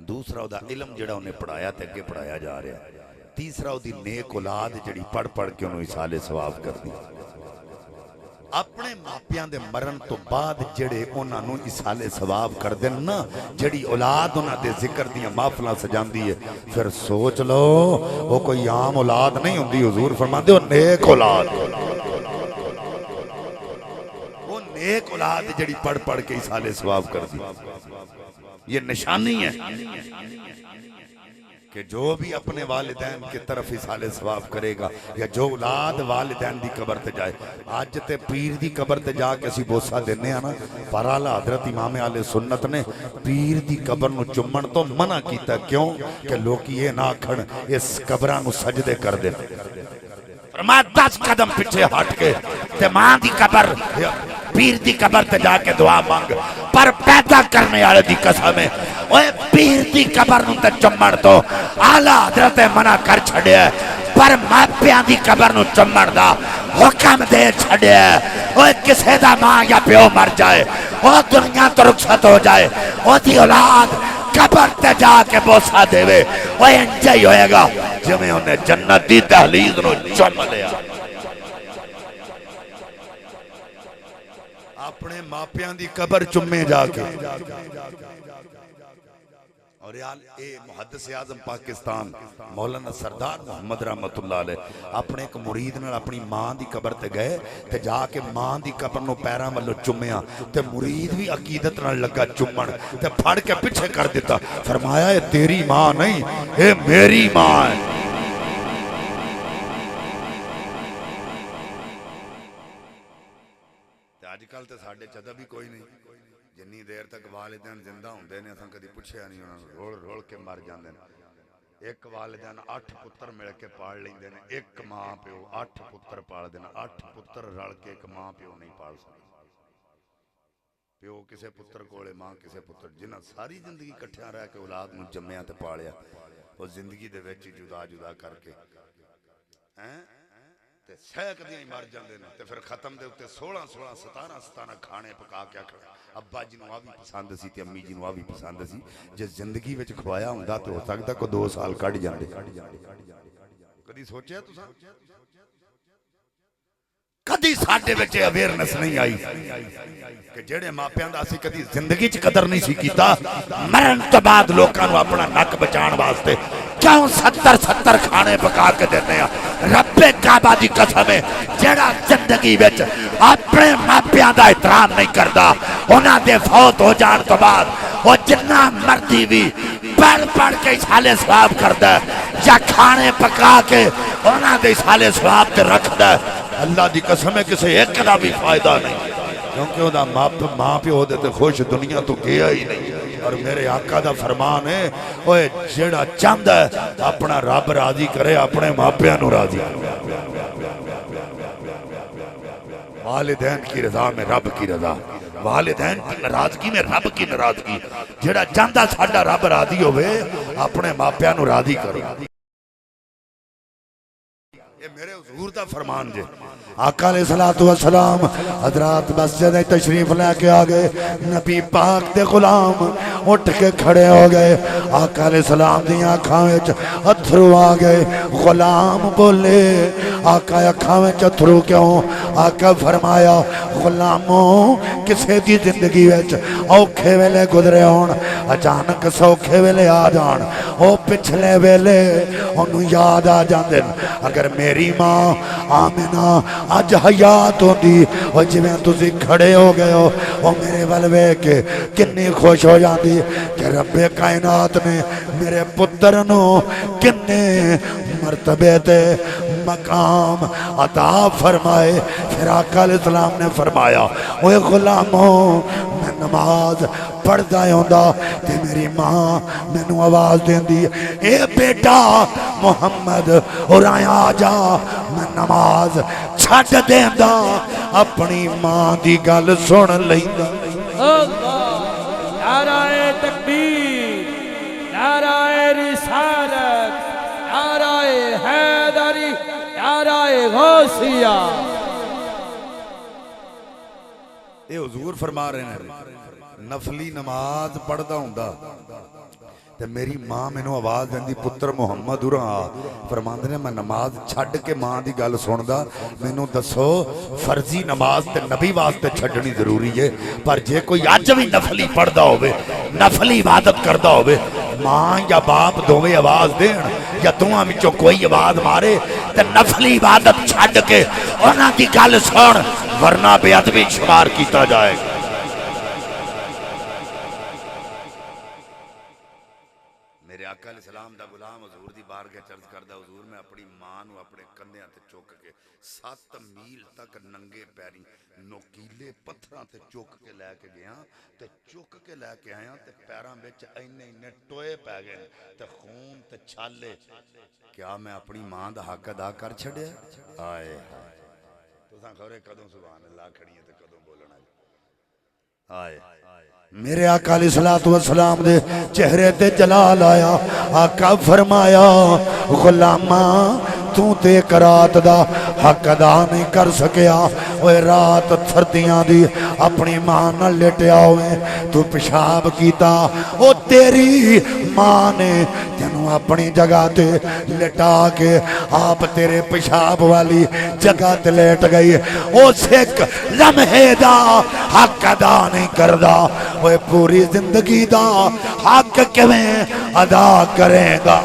دوسرا او دا علم جڑا انہیں پڑھایا تے اگے پڑھایا جا رہا ہے تیسرا او دی نیک اولاد جڑی پڑھ پڑھ کے انہوں ایصال ثواب کر دی اپنے ماپیاں دے مرن تو بعد جڑے انہاں نو ایصال ثواب کر دین نا جڑی اولاد انہاں دے ذکر دیاں محفلاں سجاندی ہے پھر سوچ لو وہ کوئی عام اولاد نہیں ہوندی حضور فرماندے وہ نیک اولاد وہ نیک اولاد جڑی پڑھ پڑھ کے ایصال ثواب کر دی یہ نشانی ہے کہ جو بھی اپنے والدین کی طرف ایصال ثواب کرے گا یا جو اولاد والدین دی قبر تے جائے آج تے پیر دی قبر تے جا کے اسی بوسا دینے ہیں نا پر اعلیٰ حضرت امام اہل سنت نے پیر دی قبر نو چمن تو منع کیتا کیوں کہ لوگ یہ نہ کھڑ اس قبران نو سجدے کر دے فرمایا 10 قدم پیچھے ہٹ کے تے ماں دی قبر پیر دی قبر تے جا کے دعا مانگ پر پیدا کرنے والے دی قسم ہے اوے پیر دی قبر نو تے چمڑ تو اعلیٰ حضرت منع کر چھڑیا پر ماپیاں دی قبر نو چمڑ دا حکم دے چھڑیا اوے کسے دا ماں یا پیو مر جائے او دنیا تو رخصت ہو جائے او دی اولاد قبر تے جا کے بوسا دے وے او انجے ہی ہوئے گا جویں انہیں جنت دی دہلیز نو چم لیا اپنے ماپیاں دی قبر چمے جا کے اور اے محدث اعظم پاکستان مولانا سردار محمد رحمت اللہ علیہ اپنے ایک مرید نے اپنی ماں دی قبر تے گئے تے جا کے ماں دی قبر نو پیراں والو چمیا تے مرید بھی عقیدت نال لگا چمن تے پھڑ کے پیچھے کر دیتا فرمایا اے تیری ماں نہیں اے میری ماں ہے آج کل تے ساڈے چدا بھی کوئی نہیں جنی دیر تک والدین زندہ ہوندے نے اساں کدی پوچھیا نہیں انہاں نوں رول رول کے مر جاندے نے ایک والدین 8 پتر مل کے پال لیندے نے ایک ماں پیو 8 پتر پال دینا 8 پتر رل کے ایک ماں پیو نہیں پال سکدا پیو کسے پتر کولے ماں کسے پتر جنہاں ساری زندگی اکٹھیاں رہ کے اولاد نوں جمیا تے پالیا او زندگی دے وچ جدا جدا کر کے ہیں تے سیک دیاں ہی مر جاندے نے تے پھر ختم دے اوتے 16 17 کھانے پکا کے کھڑے ابا جی نو آ بھی پسند سی تے امی جی نو آ بھی پسند سی جے زندگی وچ کھوایا ہوندا تے ہو سکدا کو 2 سال کڈ جاندے کدی سوچیا تساں کدی ساڈے وچ اویئرنس نہیں آئی کہ جڑے ماپیاں دا اسی کدی زندگی چ قدر نہیں سی کیتا مرن تو بعد لوکاں نو اپنا نک بچان واسطے کیوں 70 کھانے پکا کے دینے ہیں رب کعبہ دی قسم ہے جڑا زندگی وچ اپنے ماپیاں دا احترام نہیں کردا انہاں دے فوت ہو جان تو بعد وہ جنہ مردی بھی پڑھ کے ایصال ثواب کردا ہے یا کھانے پکا کے انہاں دے ایصال ثواب تے رکھدا ہے اللہ دی قسم ہے کسے ایک دا بھی فائدہ نہیں کیونکہ وہ دا ماں پیو دے تے خوش دنیا تو گیا ہی نہیں اور میرے آقا دا فرمان ہے اوے جیڑا چاہندا ہے اپنا رب راضی کرے اپنے ماپیاں نو راضی والدین کی رضا میں رب کی رضا والدین کی ناراضگی میں رب کی ناراضگی جیڑا چاہندا ساڈا رب راضی ہوئے اپنے ماپیاں نو راضی کرو یہ میرے حضور دا فرمان جے آقا علیہ الصلوۃ والسلام حضرات مسجد تشریف لے کے آ گئے. نبی پاک دے غلام اٹھ کے کھڑے ہو گئے. آقا علیہ السلام دی آنکھاں وچ اتھرو آ گئے. غلام بولے آقا اکھاں وچ اتھرو کیوں؟ آقا فرمایا غلاموں کسے دی زندگی وچ اوکھے ویلے گزرے ہون اچانک سوکھے ویلے آ جان او پچھلے ویلے انہوں یاد آ جاندے. اگر میری ماں آمنہ اج حیات ہوندی او جویں تسی کھڑے ہو گئے ہو او میرے ول ویکھ کے کنی خوش ہو جاندی کہ رب کائنات نے میرے پتر نو کنے مرتبے تے مقام عطا فرمائے. پھر آقا علیہ السلام نے فرمایا اوے غلاموں میں نماز پڑھدا ہوندا تے میری ماں مینوں آواز دیندی اے بیٹا محمد اور آ جا. میں نماز چھڈ دیندا اپنی ماں دی گل سن لیندا. نعرہ تکبیر، نعرہ رسالت، نعرہ حیدری، نعرہ غوثیہ. اے حضور فرما رہے ہیں نفلی نماز پڑھدا ہوندا تے میری ماں مینوں آواز دیندی پتر محمد اُراں فرماندے نے میں نماز چھڈ کے ماں دی گل سندا. مینوں دسو فرضی نماز تے نبی واسطے چھڈنی ضروری ہے پر جے کوئی اج بھی نفلی پڑھدا ہوے نفلی عبادت کردا ہوے ماں یا باپ دوویں آواز دین یا دوواں وچوں کوئی آواز مارے تے نفلی عبادت چھڈ کے انہاں دی گل سن ورنہ بے ادبی شمار کیتا جائے گا. میرے آقا علیہ السلام دا غلام حضور دی بارگاہ چرچ کردا حضور میں اپنی ماں نو اپنے کندھیاں تے چک کے 7 میل تک ننگے پیری نوکیلے پتھراں تے چک کے لے کے گیا تے چک کے لے کے آیا تے پیراں وچ اینے ٹوئے پے گئے تے خون تے چھالے. کیا میں اپنی ماں دا حق ادا کر چھڈیا؟ آئے تساں خبرے کدوں سبحان اللہ کھڑی تے کدوں بولنا. آئے میرے آقا علیہ الصلوۃ والسلام دے چہرے تے جلال آیا. آقا فرمایا غلاماں تو تے ایک رات دا حق ادا نہیں کر سکیا. اوے رات سردیاں دی اپنی ماں نال لیٹیا ہوئے تو پیشاب کیتا او تیری ماں نے تینوں اپنی جگہ تے لٹا کے آپ تیرے پیشاب والی جگہ تے لیٹ گئی. او سکھ لمحے دا حق ادا نہیں کردا اوے پوری زندگی دا حق کیویں ادا کرے گا؟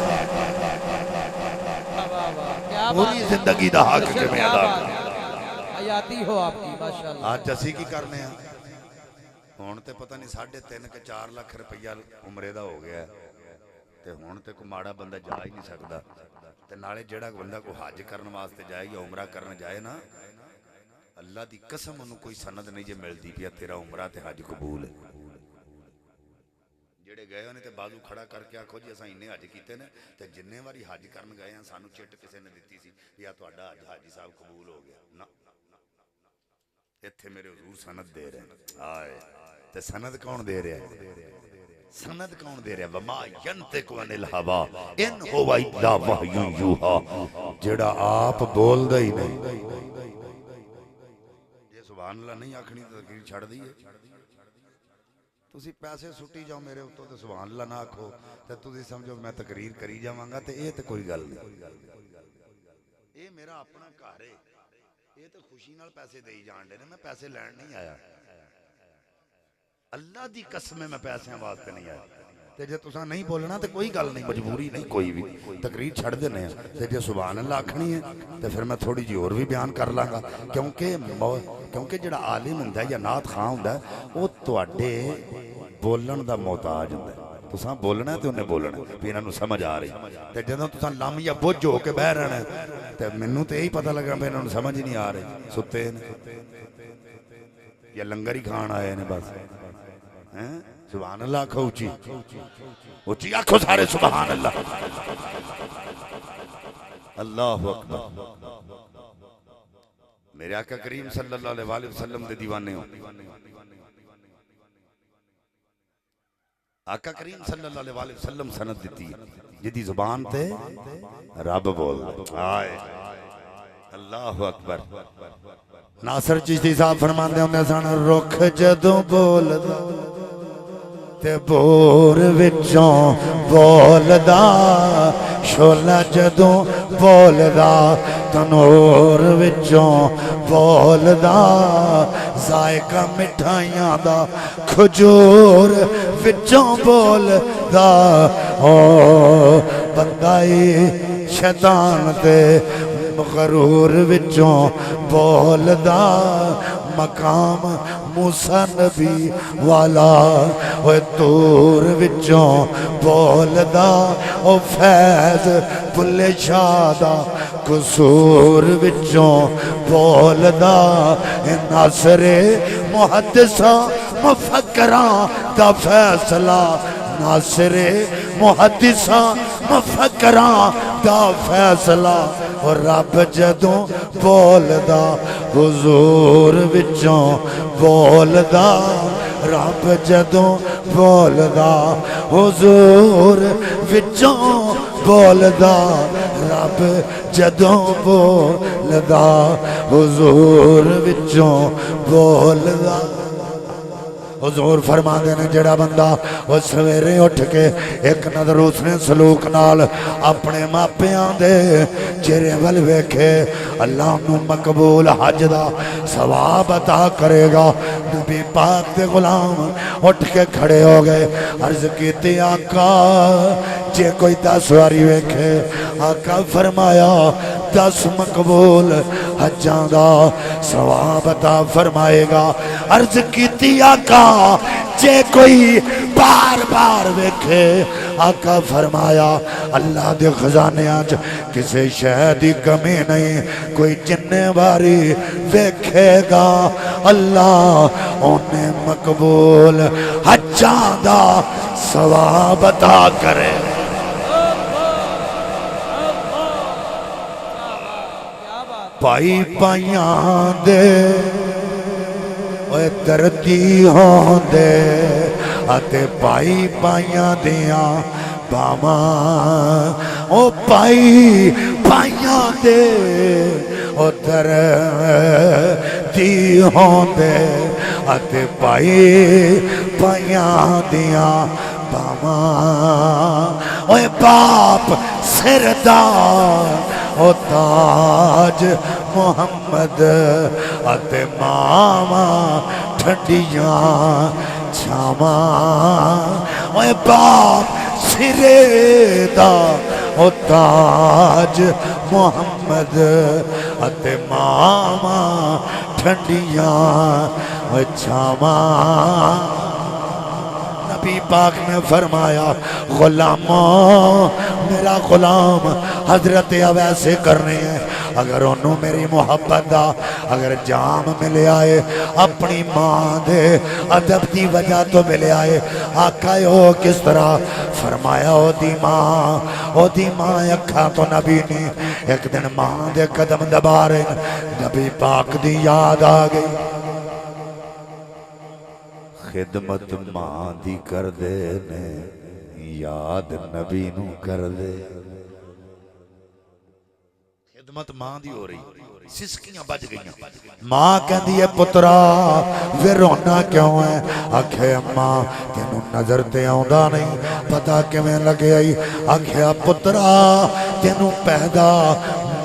پوری زندگی دا حق کیویں ادا کرے گا؟ حیاتی ہو آپ کی ماشاءاللہ. آج اسی کی کرنے ہیں ہون تے پتہ نہیں 3.5 کہ 4 لاکھ روپیہ عمرے دا ہو گیا تے ہون تے کو ماڑا بندہ جا ہی نہیں سکدا تے نالے جڑا بندہ کو حج کرن واسطے جائے یا عمرہ کرن جائے نا اللہ دی قسم انہوں کوئی سند نہیں جے ملدی پیا تیرا عمرہ تے حج قبول ہے. جڑے گئے ہونے تے بازو کھڑا کر کے آکھو جی اساں انہیں حج کیتے نے تے جننے واری حج کرن گئے ہیں سانو چٹ کسے نے دتی سی یا تہاڈا حج حاجی صاحب قبول ہو گیا نا. ایتھے میرے حضور سند دے رہے ہیں. آئے تے سند کون دے رہے ہیں؟ سند کون دے رہے ہیں؟ وما ینطق عن الہوا ان هو الا وحی یوحی. جڑا آپ بول دے ہی نہیں یہ سبحان اللہ نہیں آکھنی تو تقریر چھڑ دی ہے. تسی پیسے سٹی جاؤ میرے اتوں تے سبحان اللہ نہ آکھو تے تسی سمجھو میں تقریر کری جاواں گا تے اے تے کوئی گل نہیں. اے میرا اپنا گھر ہے یہ تو خوشی نال پیسے دے جان دے نے میں پیسے لین نہیں آیا. اللہ دی قسم میں پیسے واسطے نہیں آیا. تے جے تساں نہیں بولنا تے کوئی گل نہیں مجبوری نہیں کوئی بھی تقریر چھڑ دینے ہیں تے جے سبحان اللہ آکھنی ہے تے پھر میں تھوڑی جی اور بھی بیان کر لاں گا کیونکہ جڑا عالم ہوندا ہے یا نعت خواں ہوندا ہے وہ تواڈے بولن دا محتاج ہوندا ہے. تساں بولنا تے انہیں بولنا بھی انہاں نوں سمجھ آ رہی تے جدوں تساں لم یا بوجھ ہو کے بہ رہنا تے مینوں تے یہی پتہ لگا بھی انہاں نوں سمجھ ہی نہیں آ رہی ستے نے یا لنگر ہی کھان آئے نے بس. سبحان اللہ آکھو اچھی اچھی آکھو سارے سبحان اللہ. اللہ اکبر. میرے آقا کریم صلی اللہ علیہ وسلم دے دیوانے ہو. آقا کریم صلی اللہ علیہ وسلم سند دیتی ہے جدی زبان تے رب بول آئے اللہ اکبر ناصر چشتی صاحب فرماندے ہوندے سن رخ جدوں بولدا تے بور وچوں بولدا شولا جدوں بولدا تنور وچوں بولدا ذائقہ مٹھائیاں دا کھجور وچوں بولدا او بندائی شیطان تے غرور وچوں بولدا مقام موسیٰ نبی والا وہ تور وچوں بولدا او فیض بلے شاہ دا قصور وچوں بولدا ناصر محدثاں مفکراں دا فیصلہ ناصر محدثاں مفکراں دا فیصلہ اور رب جدوں بولدا حضور وچوں بولدا رب جدوں بولدا حضور وچوں بولدا رب جدوں بولدا حضور وچوں بولدا حضور فرما دینے جڑا بندہ وہ سویرے اٹھ کے ایک نظر اس نے سلوک نال اپنے ماپیاں دے چہرے ول ویکھے اللہ نو مقبول حج دا ثواب عطا کرے گا نبی پاک دے غلام اٹھ کے کھڑے ہو گئے عرض کیتی آقا جے کوئی 10 واری ویکھے آقا فرمایا 10 مقبول حجاں دا ثواب عطا فرمائے گا عرض کیتی آقا جے کوئی بار بار ویکھے آقا فرمایا اللہ دے خزانے آج کسے شے دی کمی نہیں کوئی جننے باری ویکھے گا اللہ انہیں مقبول حجاں دا ثواب عطا کرے پائی پائیاں دے دردی ہوں دے آتے پائی پائیاں دیاں باواں او پائی پائیاں دے او دردی ہوں دے آتے پائی پائیاں دیاں باواں اوے باپ سردار او تاج محمد اتے ماما ٹھنڈیاں چھاواں اوے باپ سرے دا او تاج محمد اتے ماما ٹھنڈیاں چھاواں نبی پاک نے فرمایا غلاموں میرا غلام حضرت اویسے کرنے ہیں اگر انہوں میری محبت دا اگر جام ملے آئے اپنی ماں دے ادب دی وجہ تو ملے آئے آقا ہو کس طرح فرمایا او دی ماں اکھا تو نبی نے ایک دن ماں دے قدم دبا رہے نبی پاک دی یاد آ گئی خدمت ماں دی کر دے نے یاد نبی نو کر دے خدمت ماں دی ہو رہی سسکیاں بج گئیاں ماں کہندی ہے پترا وے رونا کیوں ہے آکھے اماں تینوں نظر تے آوندا نہیں پتہ کیویں لگے آئی آکھیا پترا تینوں پیدا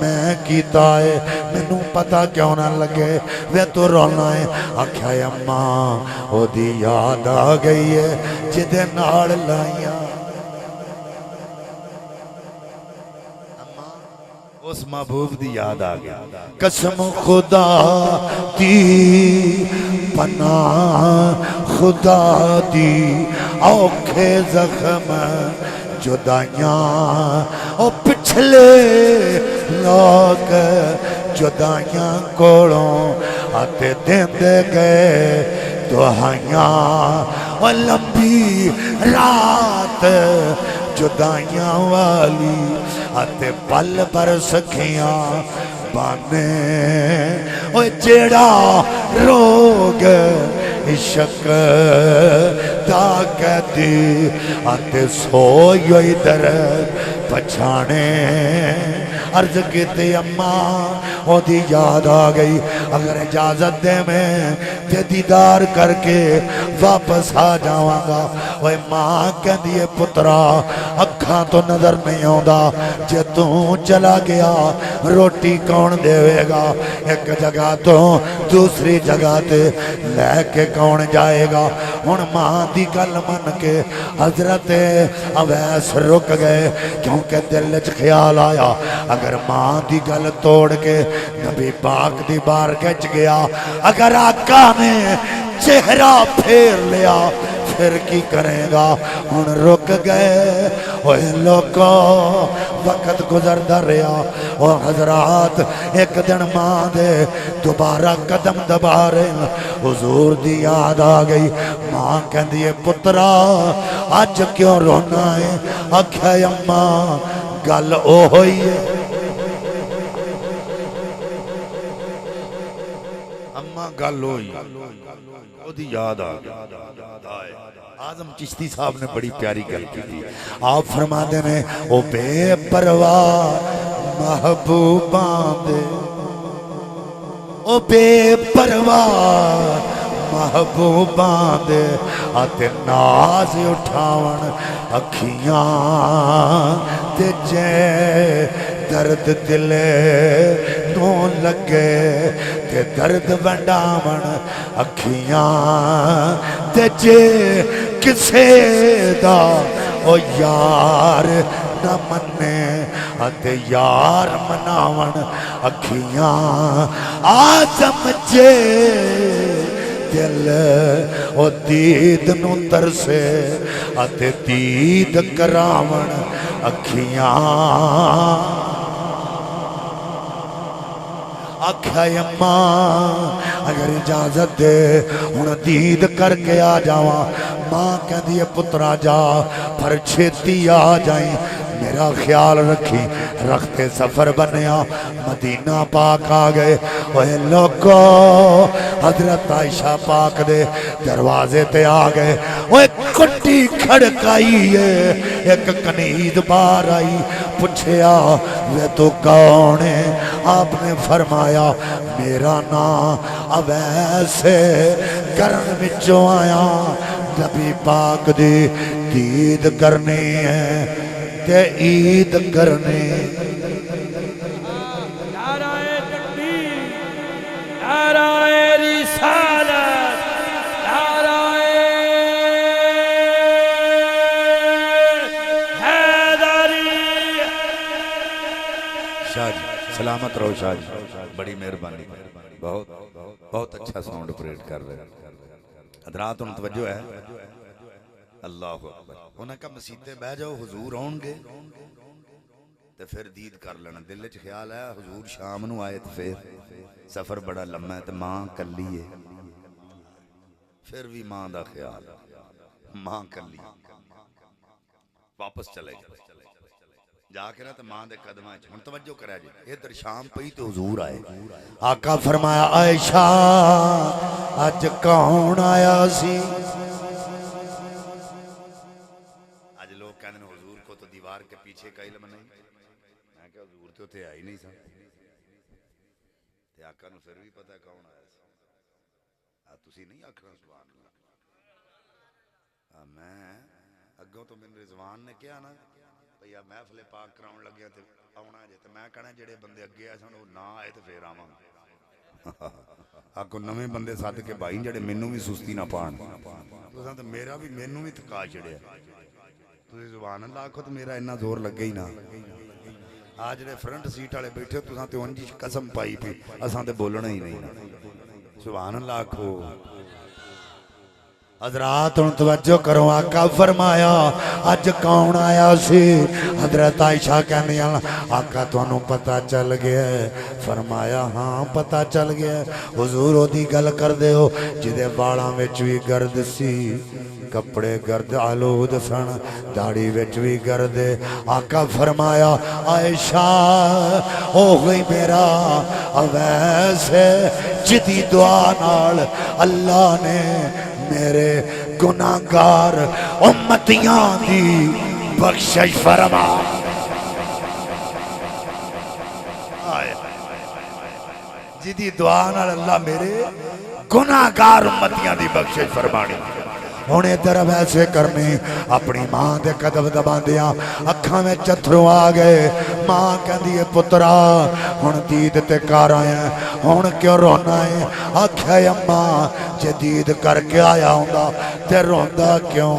میں کیتا ہے مینوں پتہ کیوں نہ لگے وے تو رونا ہے آکھیا اماں او دی یاد آ گئی ہے جدے نال لائیاں اس محبوب دی یاد آ گیا قسم خدا دی پناہ خدا دی اوکھے زخم جدائیاں او پچھلے لوگ جدائیاں کوڑوں آتے دیندے گئے دعائیاں او لمبی رات جدائیاں والی آتے پل پر سکھیاں بانے او جیڑا روگ عشق دا کہتی آتے سوئیو ادھر پچھانے عرض کیتے اماں او دی یاد آ گئی اگر اجازت دے میں تے دیدار کر کے واپس آ جاواں گا اوے ماں کہندی ہے پترا اکھاں تو نظر نہیں آوندا جے تو چلا گیا روٹی کون دے گا ایک جگہ تو دوسری جگہ تے لے کے کون جائے گا ہن ماں دی گل من کے حضرت اویس رک گئے کیونکہ دل وچ خیال آیا اگر ماں دی گل توڑ کے نبی پاک دی بار گچ گیا اگر آقا نے چہرہ پھیر لیا پھر کی کرے گا ہن رک گئے اوے لوگو وقت گزردا رہیا اور حضرات ایک دن ماں دے دوبارہ قدم دبا رہے حضور دی یاد آ گئی ماں کہندی ہے پترا اج کیوں رونا ہے آکھیا اماں گل او ہوئی ہے اماں گل ہوئی او دی یاد آ گئی آزم چشتی صاحب نے بڑی پیاری گل کی تھی آپ فرماتے ہیں او بے پرواہ محبوبان دے او بے پرواہ محبوبان دے آتے ناز اٹھاون اکھیاں تے جے درد دلے نو لگے تے درد ونڈاون اکھیاں تے جے کسے دا او یار نہ منے اتے یار مناون اکھیاں آزم جے دل او دید نو ترسے اتے دید کراون اکھیاں آکھیا اماں اگر اجازت دے ہن دید کر کے آ جاواں ماں کہندی ہے پترا جا پر چھتی آ جائیں میرا خیال رکھی رکھتے سفر بنیا مدینہ پاک آ گئے اوے لوگو حضرت عائشہ پاک دے دروازے تے آ گئے اوے کٹی کھڑکائی ہے ایک کنید بار آئی پوچھیا وہ تو کون ہے آپ نے فرمایا میرا نام اویس ہے کرن وچوں آیا نبی پاک دی دید کرنی ہے تے عید کرنے نعرہ تکبیر نعرہ رسالت نعرہ حیدری شاہ جی سلامت رہو شاہ جی بڑی مہربانی بہت بہت اچھا ساؤنڈ اپریٹ کر رہے ہیں حضرات ان توجہ ہے اللہ اکبر انہاں کا مسیطے بہ جاؤ حضور آن گے تو پھر دید کر لینا دل وچ خیال ہے حضور شام نو آئے تو پھر سفر بڑا لمبا ہے تو ماں کلی ہے پھر بھی ماں دا خیال ماں کلی واپس چلے گا جا کے نا تو ماں دے قدماں ہن توجہ کرا جی ادھر شام پئی تو حضور آئے آقا فرمایا عائشہ اج کون آیا سی آج لوگ کہنے ہیں حضور کو تو دیوار کے پیچھے کا علم نہیں میں کہا حضور تو تھے آئی نہیں سا تے آقا نو پھر بھی پتہ کون آیا سی تسی نہیں آکھنا سبحان اللہ میں اگوں تو من رضوان نے کیا نا بھیا محفل پاک کراؤن لگیا تے آونا جے تے میں کہنا جڑے بندے اگے آئے سن وہ نہ آئے تے پھر آواں آکو نویں بندے ساتھ کے بھائی جڑے مینوں بھی سستی نہ پان تساں تے میرا بھی مینوں بھی تھکا چھڑیا تسی سبحان اللہ آکھو تے میرا اتنا زور لگے ہی نہ آج جڑے فرنٹ سیٹ والے بیٹھے تساں تے اونجی قسم پائی پی اساں تے بولنا ہی نہیں سبحان اللہ آکھو حضرات ان توجہ کرو آقا فرمایا اج کون آیا سی حضرت عائشہ کہنے آقا تو انہوں پتہ چل گیا ہے فرمایا ہاں پتہ چل گیا ہے حضور او دی گل کر دے ہو جدے بالاں وچ وی گرد سی کپڑے گرد آلود سن داڑھی وچ وی گرد آقا فرمایا عائشہ او ہوئی میرا اویس ہے جدی دعا نال اللہ نے میرے گناہگار امتیاں دی بخشش فرما جدی دعا نال اللہ میرے گناہگار امتیاں دی بخشش فرمانی ہونے ادھر ویسے کرنی اپنی ماں دے قدم دبا دیا اکھاں میں چتھرو آ گئے ماں کہندی ہے پترا ہن دید تے کر آیا ہن کیوں رونا ہے آکھیا اماں جے دید کر کے آیا ہوندا تے روندا کیوں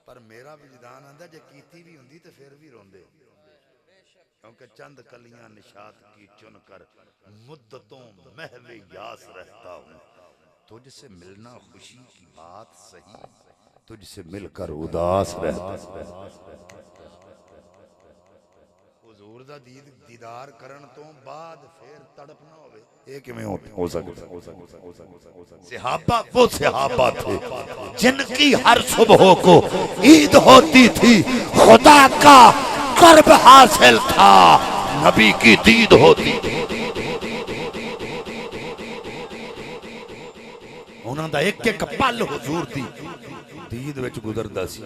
پر میرا وجدان آندا جے کیتی بھی ہوندی تے پھر بھی روندے کیونکہ چند کلیاں نشاط کی چن کر مدتوں محو یاس رہتا ہوں تجھ سے ملنا خوشی کی بات صحیح تجھ سے مل کر اداس رہتا حضور دا دیدار کرن تو بعد پھر تڑپ نہ ہوئے ایک میں ہو سکتا صحابہ وہ صحابہ تھے جن کی ہر صبح کو عید ہوتی تھی خدا کا قرب حاصل تھا نبی کی دید ہوتی انہاں دا ایک ایک پل حضور دی دید وچ گزردا سی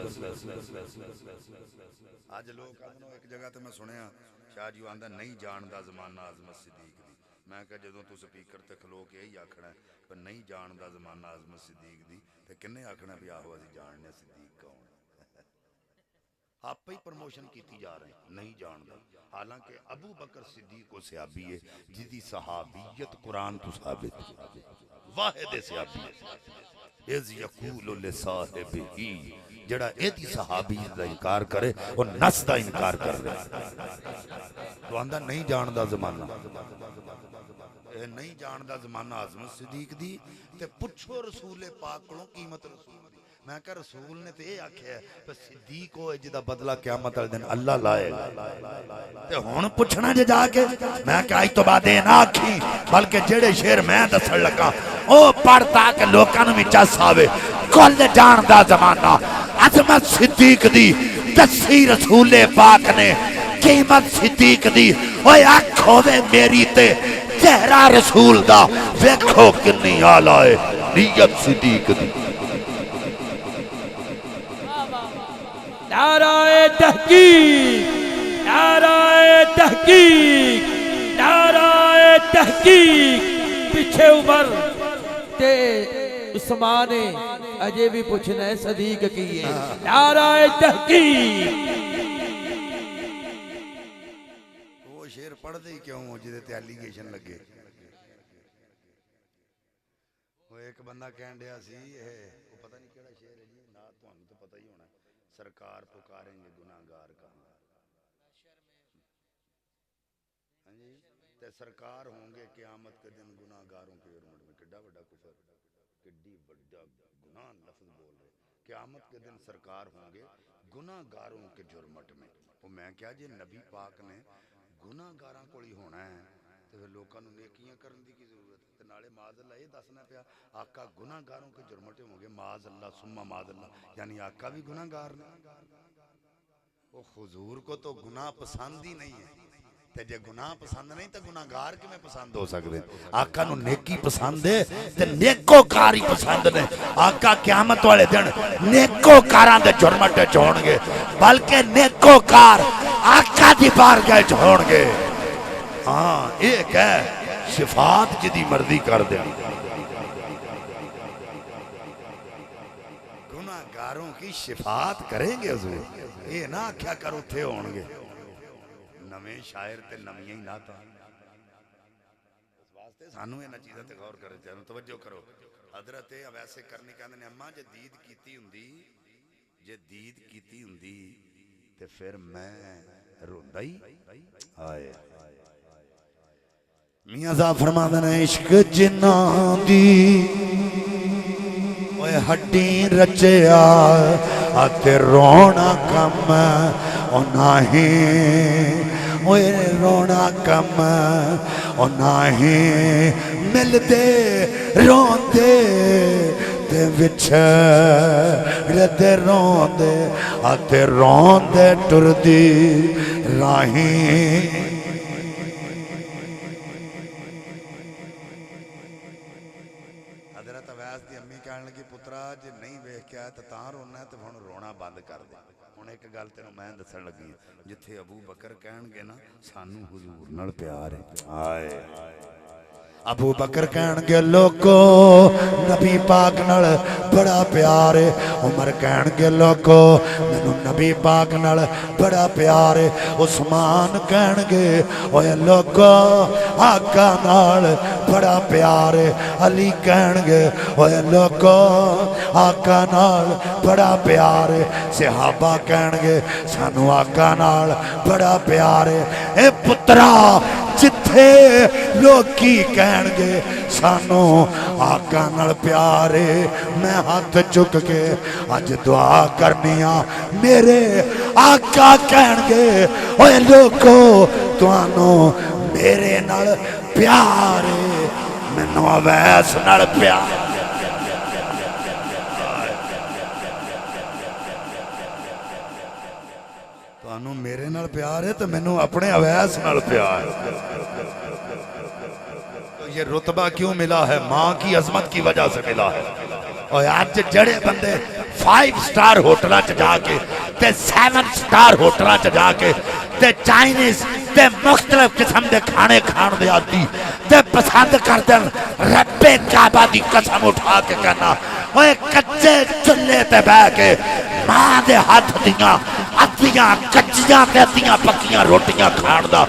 اج لوگ ایک جگہ تے میں سنیا شاہ جی آندا نہیں جاندا زمانہ عظمت صدیق دی میں کہ جدوں تو سپیکر تے کھلو کے یہی آکھنا ہے پر نہیں جاندا زمانہ عظمت صدیق دی تے کنے آکھنا بھی آہو اسی جاننے صدیق کون آپ ہی پروموشن کیتی جا رہے ہیں نہیں جاندا حالانکہ ابو بکر صدیق کو صحابی ہے جدی صحابیت قرآن تو ثابت واحد صحابی اذ یقول لصاحبہ جڑا ایدی صحابیت دا انکار کرے وہ نس دا انکار کر رہے تو آندہ نہیں جاندا زمانہ نہیں جاندا زمانہ عظمت صدیق دی تے پچھو رسول پاک کو قیمت رسول دی میں کہا رسول نے تے یہ آکھیا ہے پر صدیق ہوئے جدا بدلہ قیامت دن اللہ لائے تے ہون پچھنا جے جا کے میں کہا آئی تو بادے نہ آکھی بلکہ جڑے شیر میں دسل لگا او پڑھتا کہ لوکانو میں چاس آوے کل جاندہ زمانہ عظمت صدیق دی دسی رسول پاک نے قیمت صدیق دی اوہ آنکھوں میں میری تے چہرہ رسول دا ویکھو کنی آلائے نیت صدیق دی نعرہ تحقیق نعرہ تحقیق نعرہ تحقیق پیچھے عمر تے عثمان اجے بھی پوچھنا ہے صدیق کی ہے نعرہ تحقیق وہ شیر پڑھ دے کیوں ہو جدے تے ایلیگیشن لگے وہ ایک بندہ کہن دیا سی وہ پتہ نہیں کیڑا شیر ہے جی نا تو ہم تو پتہ ہی ہونا سرکار پکاریں گے گناہگار کہاں ہاں جی تے سرکار ہوں گے قیامت کے دن گناہگاروں کے جرمٹ میں کڈا بڑا کفر کڈی بڑا گناہ لفظ بول رہے قیامت کے دن سرکار ہوں گے گناہگاروں کے جرمٹ میں وہ میں کیا جی نبی پاک نے گناہگاراں کو ہی ہونا ہے تو پھر لوکاں نوں نیکیاں کرن دی کی ضرورت ہے تے نالے معاذ اللہ یہ دسنا پیا آقا گناہگاروں کے جرمٹے ہوں گے معاذ اللہ ثم معاذ اللہ یعنی آقا بھی گناہگار نے وہ حضور کو تو گناہ پسند ہی نہیں ہے تے جے گناہ پسند نہیں تے گناہگار کی میں پسند ہو سکتے آقا نو نیکی پسند ہے تے نیکو کاری پسند نے آقا قیامت والے دن نیکو کاران دے جرمٹے چھوڑ گے بلکہ نیکو کار آقا دی بارگاہ چھوڑ گے ہاں ایک ہے شفاعت جدی مرضی کر دیں گناہگاروں کی شفاعت کریں گے حضور یہ نہ کیا کرو تھے ہون گے نویں شاعر تے نویں ہی نہ تھا اس واسطے سانو یہ نہ چیزیں تے غور کرے چاہوں توجہ کرو حضرت ویسے کرنے کہنے نے اماں جے دید کیتی ہوندی تے پھر میں روندائی آئے میاں صاحب فرماتے ہیں عشق جناں دی اوے ہڈی رچیا تے رونا کم او نہیں اوے رونا کم او نہیں ملدے روندے تے وچھڑدے روندے تے روندے ٹردی راہیں حضرت اویس دی امی کہنے لگی پترا جے نہیں ویکھ کے آیا تے تاں رونا روانا ہے تو ہن رونا بند کر دے ہن ایک گل تینوں میں دسن لگی جتھے ابو بکر کہن گے نا سانو حضور نال پیار ہے ہائے ابو بکر کہن گے لوکو نبی پاک نال بڑا پیار ہے عمر کہن گے لوکو مینوں نبی پاک نال بڑا پیار ہے عثمان کہن گے اوے لوکو آقا نال بڑا پیار ہے علی کہن گے اوے لوکو آقا نال بڑا پیار ہے صحابہ کہن گے سانو آقا نال بڑا پیار ہے اے پترا جتھے لوکی کہن گے سانو آقا نال پیارے میں ہاتھ چک کے اج دعا کرنیاں میرے آقا کہن گے اوے لوکو توانو میرے نال پیارے مینوں اویس نال پیار توانو میرے نال پیار ہے تو مینوں اپنے اویس نال پیار یہ رتبہ کیوں ملا ہے ماں کی عظمت کی وجہ سے ملا ہے اور آج جڑے بندے 5 سٹار ہوٹلہ چ جا کے تے 7 سٹار ہوٹلہ چ جا کے تے چائنیز تے مختلف قسم دے کھانے کھان دے آتی تے پسند کر دیں رب کعبہ دی قسم اٹھا کے کہنا وہ کچے چلے تے بہ کے ماں دے ہاتھ دیاں اتیاں کچیاں تے اتیاں پکیاں روٹیاں کھان دا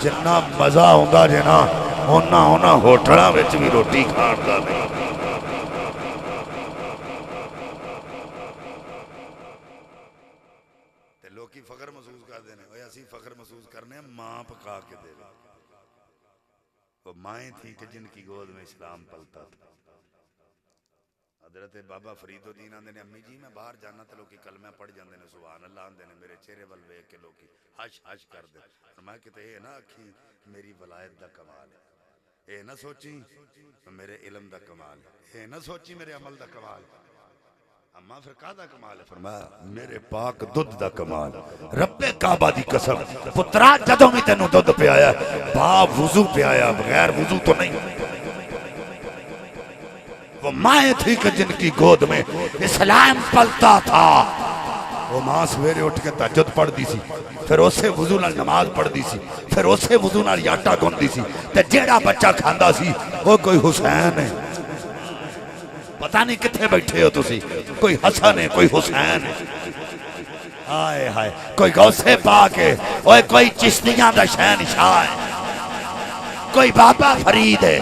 جنہ مزہ ہوندا جنا ہونا ہوٹلاں وچ بھی روٹی کھان دا نہیں تے لوکی فخر محسوس کر دینے اوے اسی فخر محسوس کرنے ماں پکا کے دے وہ مائیں تھیں کہ جن کی گود میں اسلام پلتا تھا حضرت بابا فرید الدین آندے نے امی جی میں باہر جانا تے لوکی کلمہ پڑھ جاندے نے سبحان اللہ آندے نے میرے چہرے ول ویکھ کے لوکی ہش ہش کر دے فرمایا کہ تے نہ اکھی میری ولایت دا کمال ہے اے نہ سوچی میرے علم دا کمال ہے اے نہ سوچی میرے عمل دا کمال ہے اما پھر کا دا کمال ہے فرمایا میرے پاک دودھ دا کمال رب کعبہ دی قسم پترا جدوں بھی تینوں دودھ پیایا با وضو پیایا بغیر وضو تو نہیں وہ مائیں تھی کہ جن کی گود میں اسلام پلتا تھا وہ ماں سویرے اٹھ کے تہجد پڑھ دی سی پھر اسے وضو نال نماز پڑھ دی سی پھر اسے وضو نال آٹا گن دی سی تے جیڑا بچہ کھاندا سی وہ کوئی حسین ہے پتہ نہیں کتھے بیٹھے ہو تسی کوئی حسن ہے کوئی حسین ہے آئے ہائے کوئی غوث پاک ہے کوئی چشتیاں دا شہنشاہ ہے کوئی بابا فرید ہے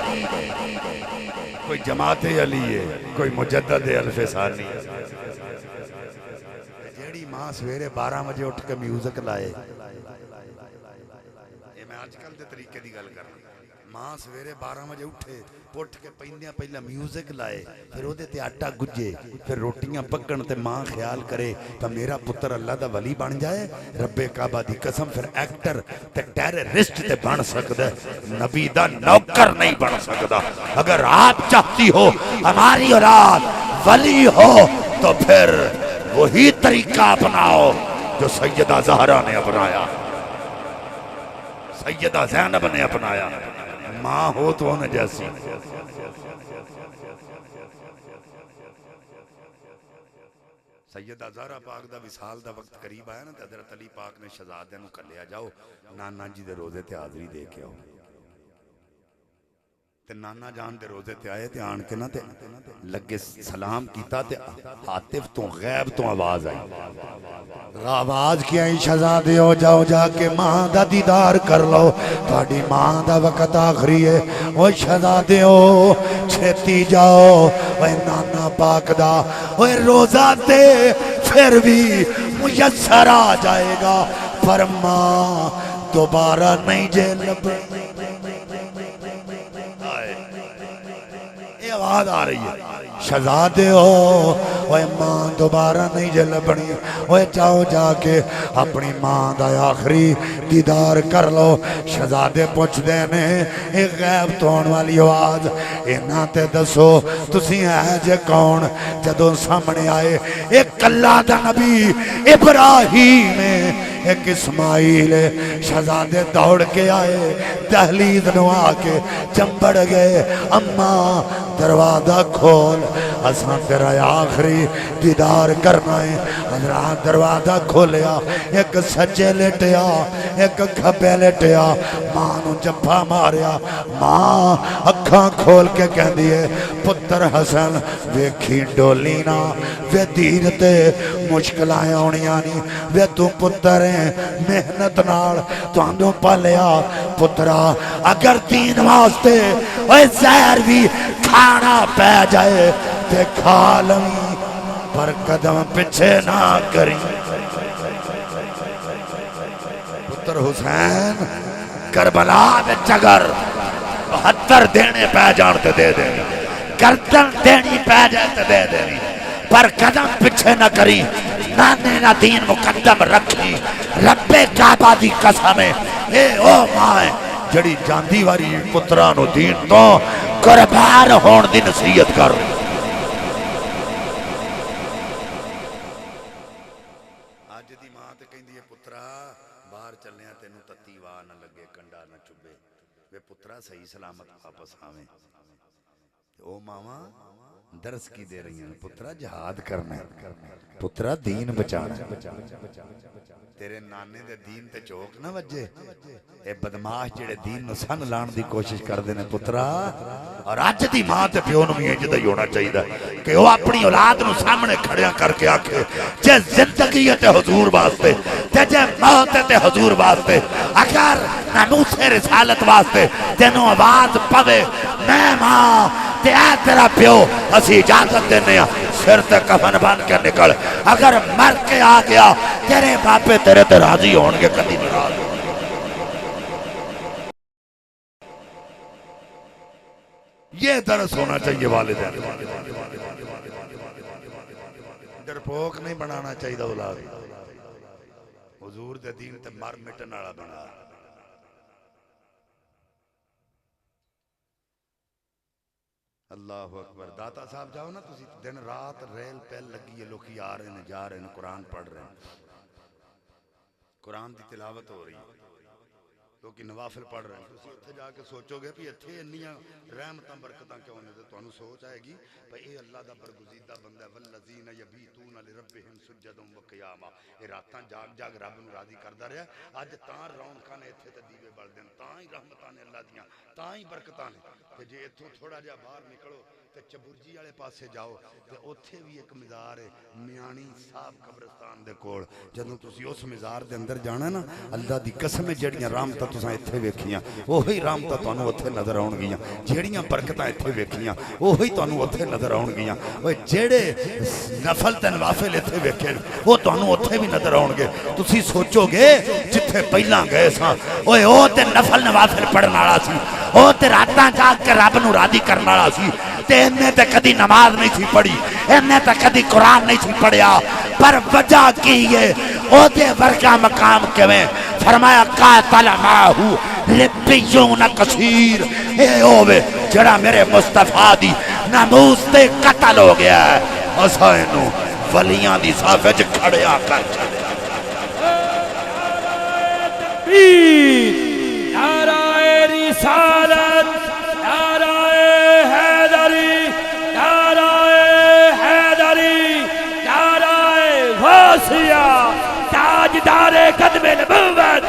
کوئی جماعت علی ہے کوئی مجدد الف ثانی ہے جیڑی ماں سویرے 12 بجے اٹھ کے میوزک لائے یہ میں آج کل دے طریقے دی گل کر ماں سویرے 12 بجے اٹھ کے پہندیاں پہلا میوزک لائے پھر وہ تے آٹا گجے پھر روٹیاں پکن تے ماں خیال کرے تو میرا پتر اللہ دا ولی بن جائے رب کعبہ دی قسم پھر ایکٹر تے ٹیررسٹ تے بن سکتا نبی دا نوکر نہیں بن سکتا اگر آپ چاہتی ہو ہماری اولاد ولی ہو تو پھر وہی طریقہ اپناؤ جو سیدہ زہرا نے اپنایا سیدہ زینب نے اپنایا ماں ہو تو ہونے جیسی سیدہ زہرا پاک دا وصال دا وقت قریب آیا نا تے حضرت علی پاک نے شہزادے نو کلیا جاؤ نانا جی دے روزے تے حاضری دے کے آؤ تے نانا جان دے روزے تے آئے تے آن کے نا تے لگے سلام کیتا تے حاطف تو غیب تو آواز آئی آواز کیا ہی شہزادے ہو جاؤ جا کے ماں دا دیدار کر لو تھوڑی ماں دا وقت آخری ہے وہ شہزادے ہو چھتی جاؤ وہ نانا پاک دا وہ روزہ تے پھر بھی میسر آ جائے گا پر ماں دوبارہ نہیں جیل آواز آ رہی ہے شہزادے ہو وہ ماں دوبارہ نہیں جل بنی وہ جاؤ جا کے اپنی ماں دا آخری دیدار کر لو شہزادے پوچھ دینے ایک غیب تون والی آواز اینا تے دسو تسی ہے جے کون جدوں سامنے آئے ایک اللہ دا نبی ابراہیم ایک اسماعیل شہزادے دوڑ کے آئے دہلیز نو آ کے چمبڑ گئے اماں دروازہ کھول اساں تیرا آخری دیدار کرنا ہے حضرات دروازہ کھولیا ایک سجے لیٹیا ایک کھبے لیٹیا ماں نو جفا ماریا ماں اکھاں کھول کے کہہ دیئے پتر حسن ویکھی ڈولینا وے دین تے مشکلائیں ہونیاں نہیں وے تو پتر ہیں محنت نال تو اندوں پالیا پترا اگر دین واسطے اوے زہر بھی کھانا پہ جائے تے کھا لیں پر قدم پچھے نہ کری پتر حسین کربلا میں چگر 72 دینے پہ جانتے دے دینی گردن دینی پہ جانتے دے دینی پر قدم پچھے نہ کری نانے نہ دین مقدم رکھی رب کعبہ دی قسمیں اے او مائیں جڑی جاندی واری پترانو دین تو قربان ہون دی نصیحت کر رہی آج دی ماں تے کہیں دیئے پترا باہر چلنے ہیں تینوں تتی واہ نہ لگے کنڈا نہ چبے وے پترا صحیح سلامت واپس آویں او ماما درس کی دے رہی ہیں پترا جہاد کرنا ہے پترا دین بچانا تیرے نانے دے دین تے چوک نہ وجے اے بدماش جڑے دین نو سن لان دی کوشش کر دینے پترا اور آج دی ماں تے پیو نو بھی اجدہ ہی ہونا چاہیے دا کہ وہ اپنی اولاد نو سامنے کھڑیاں کر کے آکھے جے زندگی تے حضور واسطے جے موت تے حضور واسطے اگر ناموس رسالت واسطے تینوں آواز پوے میں ماں تے اے تیرا پیو اسی اجازت دینے سر تے کفن بن کے نکل اگر مر کے آ گیا تیرے باپے تیرے تے راضی ہونگے کدی ناراض ہو یہ درس ہونا چاہیے والدین ڈرپوک نہیں بنانا چاہیے اولاد حضور دے دین تے مر مٹن والا بنا اللہ اکبر داتا صاحب جاؤ نا تسی دن رات ریل پیل لگی ہے لوکی آ رہے ہیں جا رہے ہیں قرآن پڑھ رہے ہیں قرآن دی تلاوت ہو رہی ہے لوکی نوافل پڑھ رہے ہیں تسی اتھے جا کے سوچو گے بھی اتھے انیاں رحمتاں برکتاں کیوں نے تو انہوں سوچ آئے گی بھئی اے اللہ دا برگزیدہ بندہ ہے والذین یبیتون لربہم سجدا وقیاما اے راتاں جاگ جاگ رب نو راضی کردا رہیا اج تاں رونقاں نے اتھے تے دیوے بل دین تاں ہی رحمتاں نے اللہ دیاں تاں ہی برکتاں نے کہ جے اتھوں تھوڑا جا باہر نکلو تے چبرجی والے پاسے جاؤ تے اوتھے بھی ایک مزار ہے میانی صاحب قبرستان دے کول جدوں تسی اس مزار دے اندر جانا نا اللہ دی قسم جڑیاں رحمتاں تساں اتھے ویکھیاں اوہی رحمتاں تانوں اوتھے نظر آون گیاں جڑیاں برکتاں اتھے ویکھیاں اوہی تانوں اوتھے نظر آون گیاں اوے جڑے نفل تے نوافل اتھے ویکھے او تانوں اوتھے بھی نظر آون گے تسی سوچو گے جتھے پہلاں گئے ساں اوے او تے نفل نوافل پڑھن والا سی او تے راتاں جاگ کے رب نو راضی کرن والا سی تے انہیں تے کدی نماز نہیں تھی پڑھی انہیں تے کدی قرآن نہیں تھی پڑھیا پر وجہ کی یہ او دے ورگا مقام کیویں فرمایا قاتل ماہو لبیون کثیر اے اوے جڑا میرے مصطفیٰ دی ناموس تے قتل ہو گیا ہے اساں انہوں ولیاں دی صافے چ کھڑیا کر چلے نعرہ رسالت نعرہ حیدری نعرہ حیدری نعرہ غوثیہ تاجدار قدم نبوت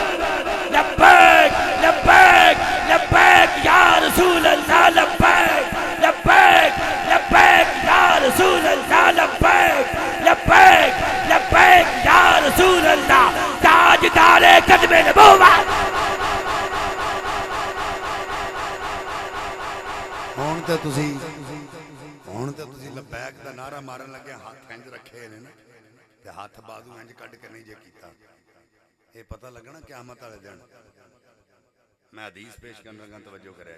لبیک لبیک لبیک یا رسول اللہ لبیک لبیک لبیک یا رسول اللہ لبیک لبیک لبیک یا رسول اللہ تاجدار قدم نبوت ہون تے تسی لبیک دا نعرہ مارن لگے ہاتھ انج رکھے نے نا تے ہاتھ بازو انج کڈ کے نہیں جے کیتا اے پتہ لگنا قیامت والے دن میں حدیث پیش کرن لگا توجہ کرے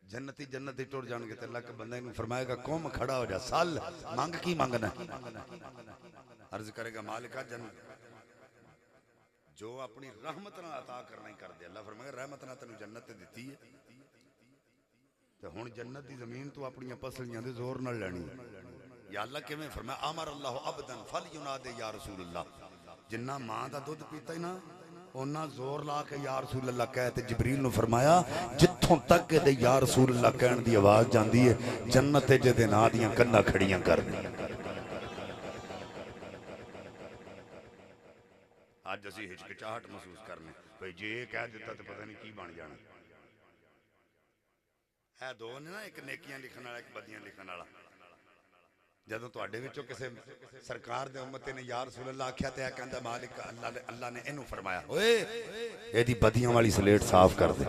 جنتی جنتی ٹر جان گے تے اللہ کے بندے نے فرمائے گا قوم کھڑا ہو جا سال مانگ کی مانگنا عرض کرے گا مالکہ جنت جو اپنی رحمت نہ عطا کرنا ہی کر دے اللہ فرمائے گا رحمت نہ تینوں جنت دیتی ہے تے ہن جنت دی زمین تو اپنی پسلیاں دے زور نہ لینی یا اللہ کیویں فرمایا امر اللہ عبدا فلینادی یا رسول اللہ جنہ ماں دا دودھ پیتا ہی نا اونا زور لا کے یا رسول اللہ کہتے جبریل نے فرمایا جتھوں تک کہ دے یا رسول اللہ کہن دی آواز جاندی ہے جنت جدے نا دیاں کناں کھڑیاں کر دی آج اسی ہچکچاہٹ محسوس کرنے بھئی جے کہہ دیتا تو پتہ نہیں کی بن جانا ہے دو نے نا ایک نیکیاں لکھن والا ایک بدیاں لکھن والا جدوں تواڈے وچوں کسے سرکار دے امتی نے یا رسول اللہ آکھیا تے کہندا مالک اللہ نے اینو فرمایا اوئے ایدی بدیاں والی سلیٹ صاف کر دے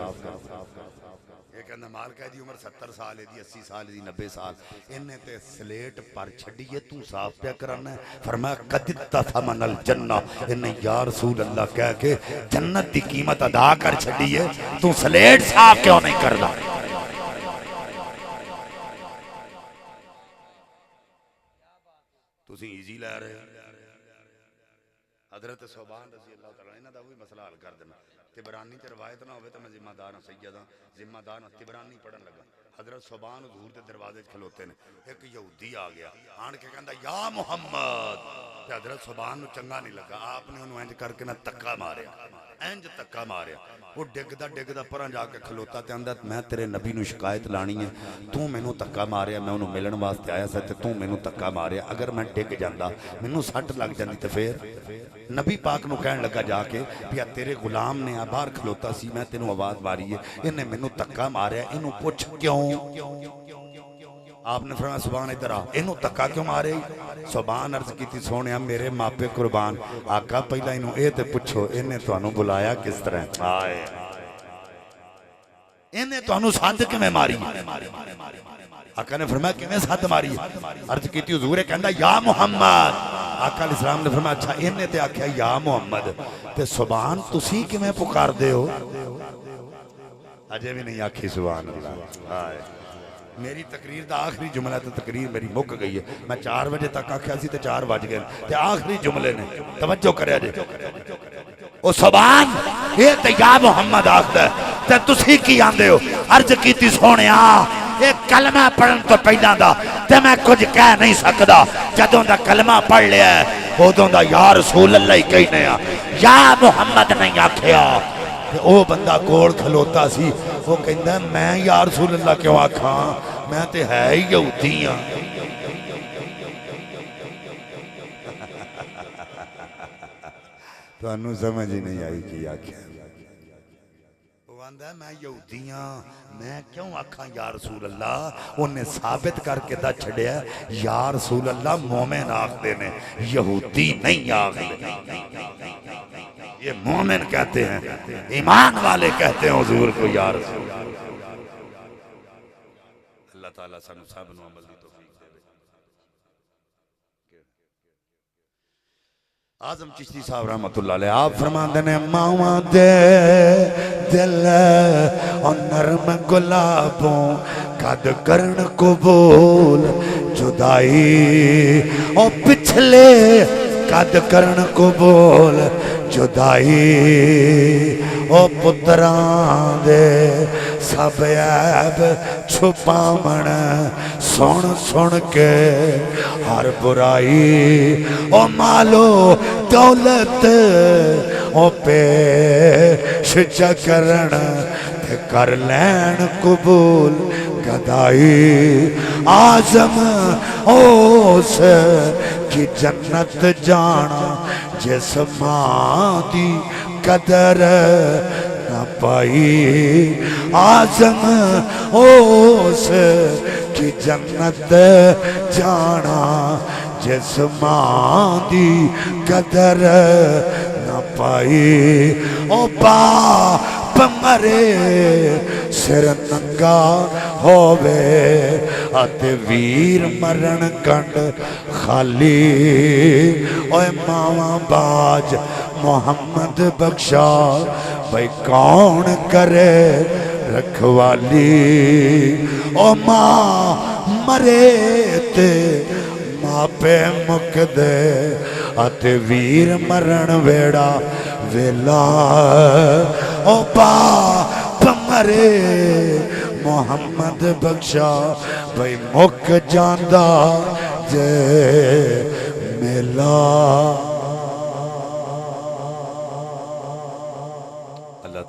یہ کہندا مالک دی عمر 70 سال ہے دی 80 سال دی 90 سال انہیں تے سلیٹ پر چھڈیے تو صاف پیا کرنا ہے فرمایا قد تثمن الجنہ انہیں یا رسول اللہ کہہ کے جنت دی قیمت ادا کر چھڈیے تو سلیٹ صاف کیوں نہیں کردا تسی ایزی لے رہے حضرت صوبان رضی اللہ تعالیٰ انہاں دا وہی مسئلہ حل کر دینا تبرانی تے روایت نہ ہوئے تو میں ذمہ دار ہوں سیدہ ذمہ دار ہوں تبرانی پڑھن لگا حضرت صوبان حضور دے دروازے کھلوتے نے ایک یہودی آ گیا آن کے کہندا یا محمد تے حضرت صوبان نو چنگا نہیں لگا آپ نے انہوں انج کر کے نہ تکا ماریا انج تکا ماریا وہ ڈگدا پران جا کے کھلوتا تے اندر میں تیرے نبی نو شکایت لانی ہے تو مینوں تکا ماریا میں انہوں ملن واسطے آیا سا تے تو مینوں تکا ماریا اگر میں ڈگ جاندا مینوں سٹ لگ جاندی تے پھر نبی پاک نو کہن لگا جا کے پیا تیرے غلام نے باہر کھلوتا سی میں تینوں آواز ماری ہے انہیں مینوں تکا ماریا انہوں پوچھ کیوں آپ نے فرمایا سبحان ادھر آ انہوں تکا کیوں مارے سبحان عرض کی تھی سونے میرے ماپے قربان آقا پہلا انہوں اے تے پوچھو انہیں تو انہوں بلایا کس طرح آئے انہیں تو انہوں صادق میں ماری آقا نے فرمایا کہ میں ساتھ ماری عرض کی تھی حضور کہندا یا محمد آقا علیہ السلام نے فرمایا اچھا انہیں تے آکھیا یا محمد تے سبحان تسی کہ میں پکار دے ہو اجے بھی نہیں آکھی سبحان اللہ آئے میری تقریر دا آخری جملہ تو تقریر میری مک گئی ہے میں 4 بجے تک آکھیا سی تے 4 بج گئے تے آخری جملے نے توجہ کرے جے او سبحان یہ تے یا محمد آکھدا تے تسی کی آندے ہو عرض کیتی سونیا ایک کلمہ پڑھن تو پہلا دا تے میں کچھ کہہ نہیں سکدا جدوں دا کلمہ پڑھ لیا ہے اودوں دا یا رسول اللہ ہی کہنے یا محمد نہیں آکھیا او بندہ کول کھلوتا سی وہ کہندا میں یا رسول اللہ کیوں آکھاں میں تے ہے ہی یہودی ہاں تو انہوں سمجھ ہی نہیں آئی کہ آکھیا وہ آندہ ہے میں یہودی ہاں میں کیوں آکھاں یا رسول اللہ انہیں ثابت کر کے دا چھڑیا یا رسول اللہ مومن آکھتے نے یہودی نہیں آکھتے یہ مومن کہتے ہیں ایمان والے کہتے ہیں حضور کو یا رسول اللہ تعالیٰ سانو سب نو عمل دی توفیق دے آزم چشتی صاحب رحمت اللہ علیہ آپ فرمان دینے ماما دے دل اور نرم گلابوں قد کرن قبول جدائی اور پچھلے قد کرن قبول جدائی او پتران دے سب عیب چھپامن سن سن کے ہر برائی او مالو دولت او پیش چکرن تے کر لین قبول گدائی آزم اوس کی جنت جانا جس ماں دی قدر نہ پائی آزم اوس کی جنت جانا جس ماں دی قدر نہ پائی او باپ مرے سر ننگا ہووے آتے ویر مرن کنڈ خالی اوے ماما باج محمد بخشا بھئی کون کرے رکھوالی او ماں مرے تے ماں پہ مک دے آتے ویر مرن ویڑا ویلا او باپ مرے محمد بخشا بھئی مک جاندہ جے میلا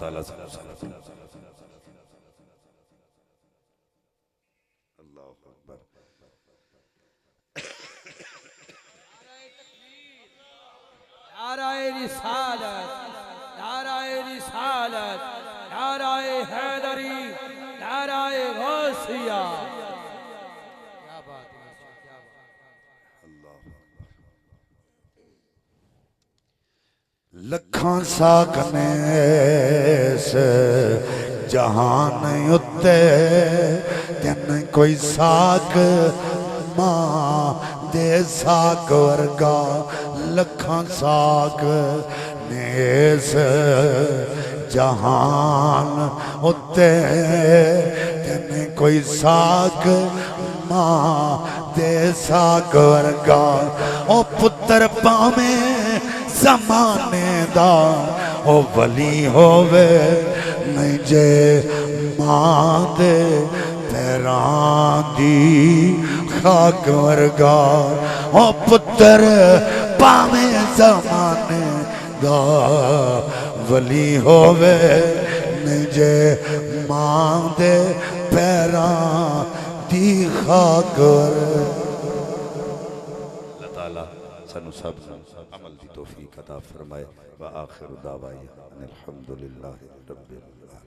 تعالیٰ سے اللہ اکبر نعرہ رسالت، نعرہ رسالت، نعرہ حیدری، نعرہ غوثیہ. کیا بات ہے، کیا بات ہے. لکھاں ساکنے سے جہان اتے تین کوئی ساک ماں دے ساک ورگا لکھاں ساک نیس جہان اتے تین کوئی ساک ماں دے ساک ورگا او پتر پامیں زمانے دا او ولی ہووے نہیں جے ماں دے پیران دی خاک ورگا او پتر پامیں زمانے دا ولی ہووے نہیں جے ماں دے پیران دی خاک ورگا. اللہ تعالیٰ سنو سب عمل دی توفیق عطا فرمائے. وآخر دعوائی الحمدللہ رب العالمین.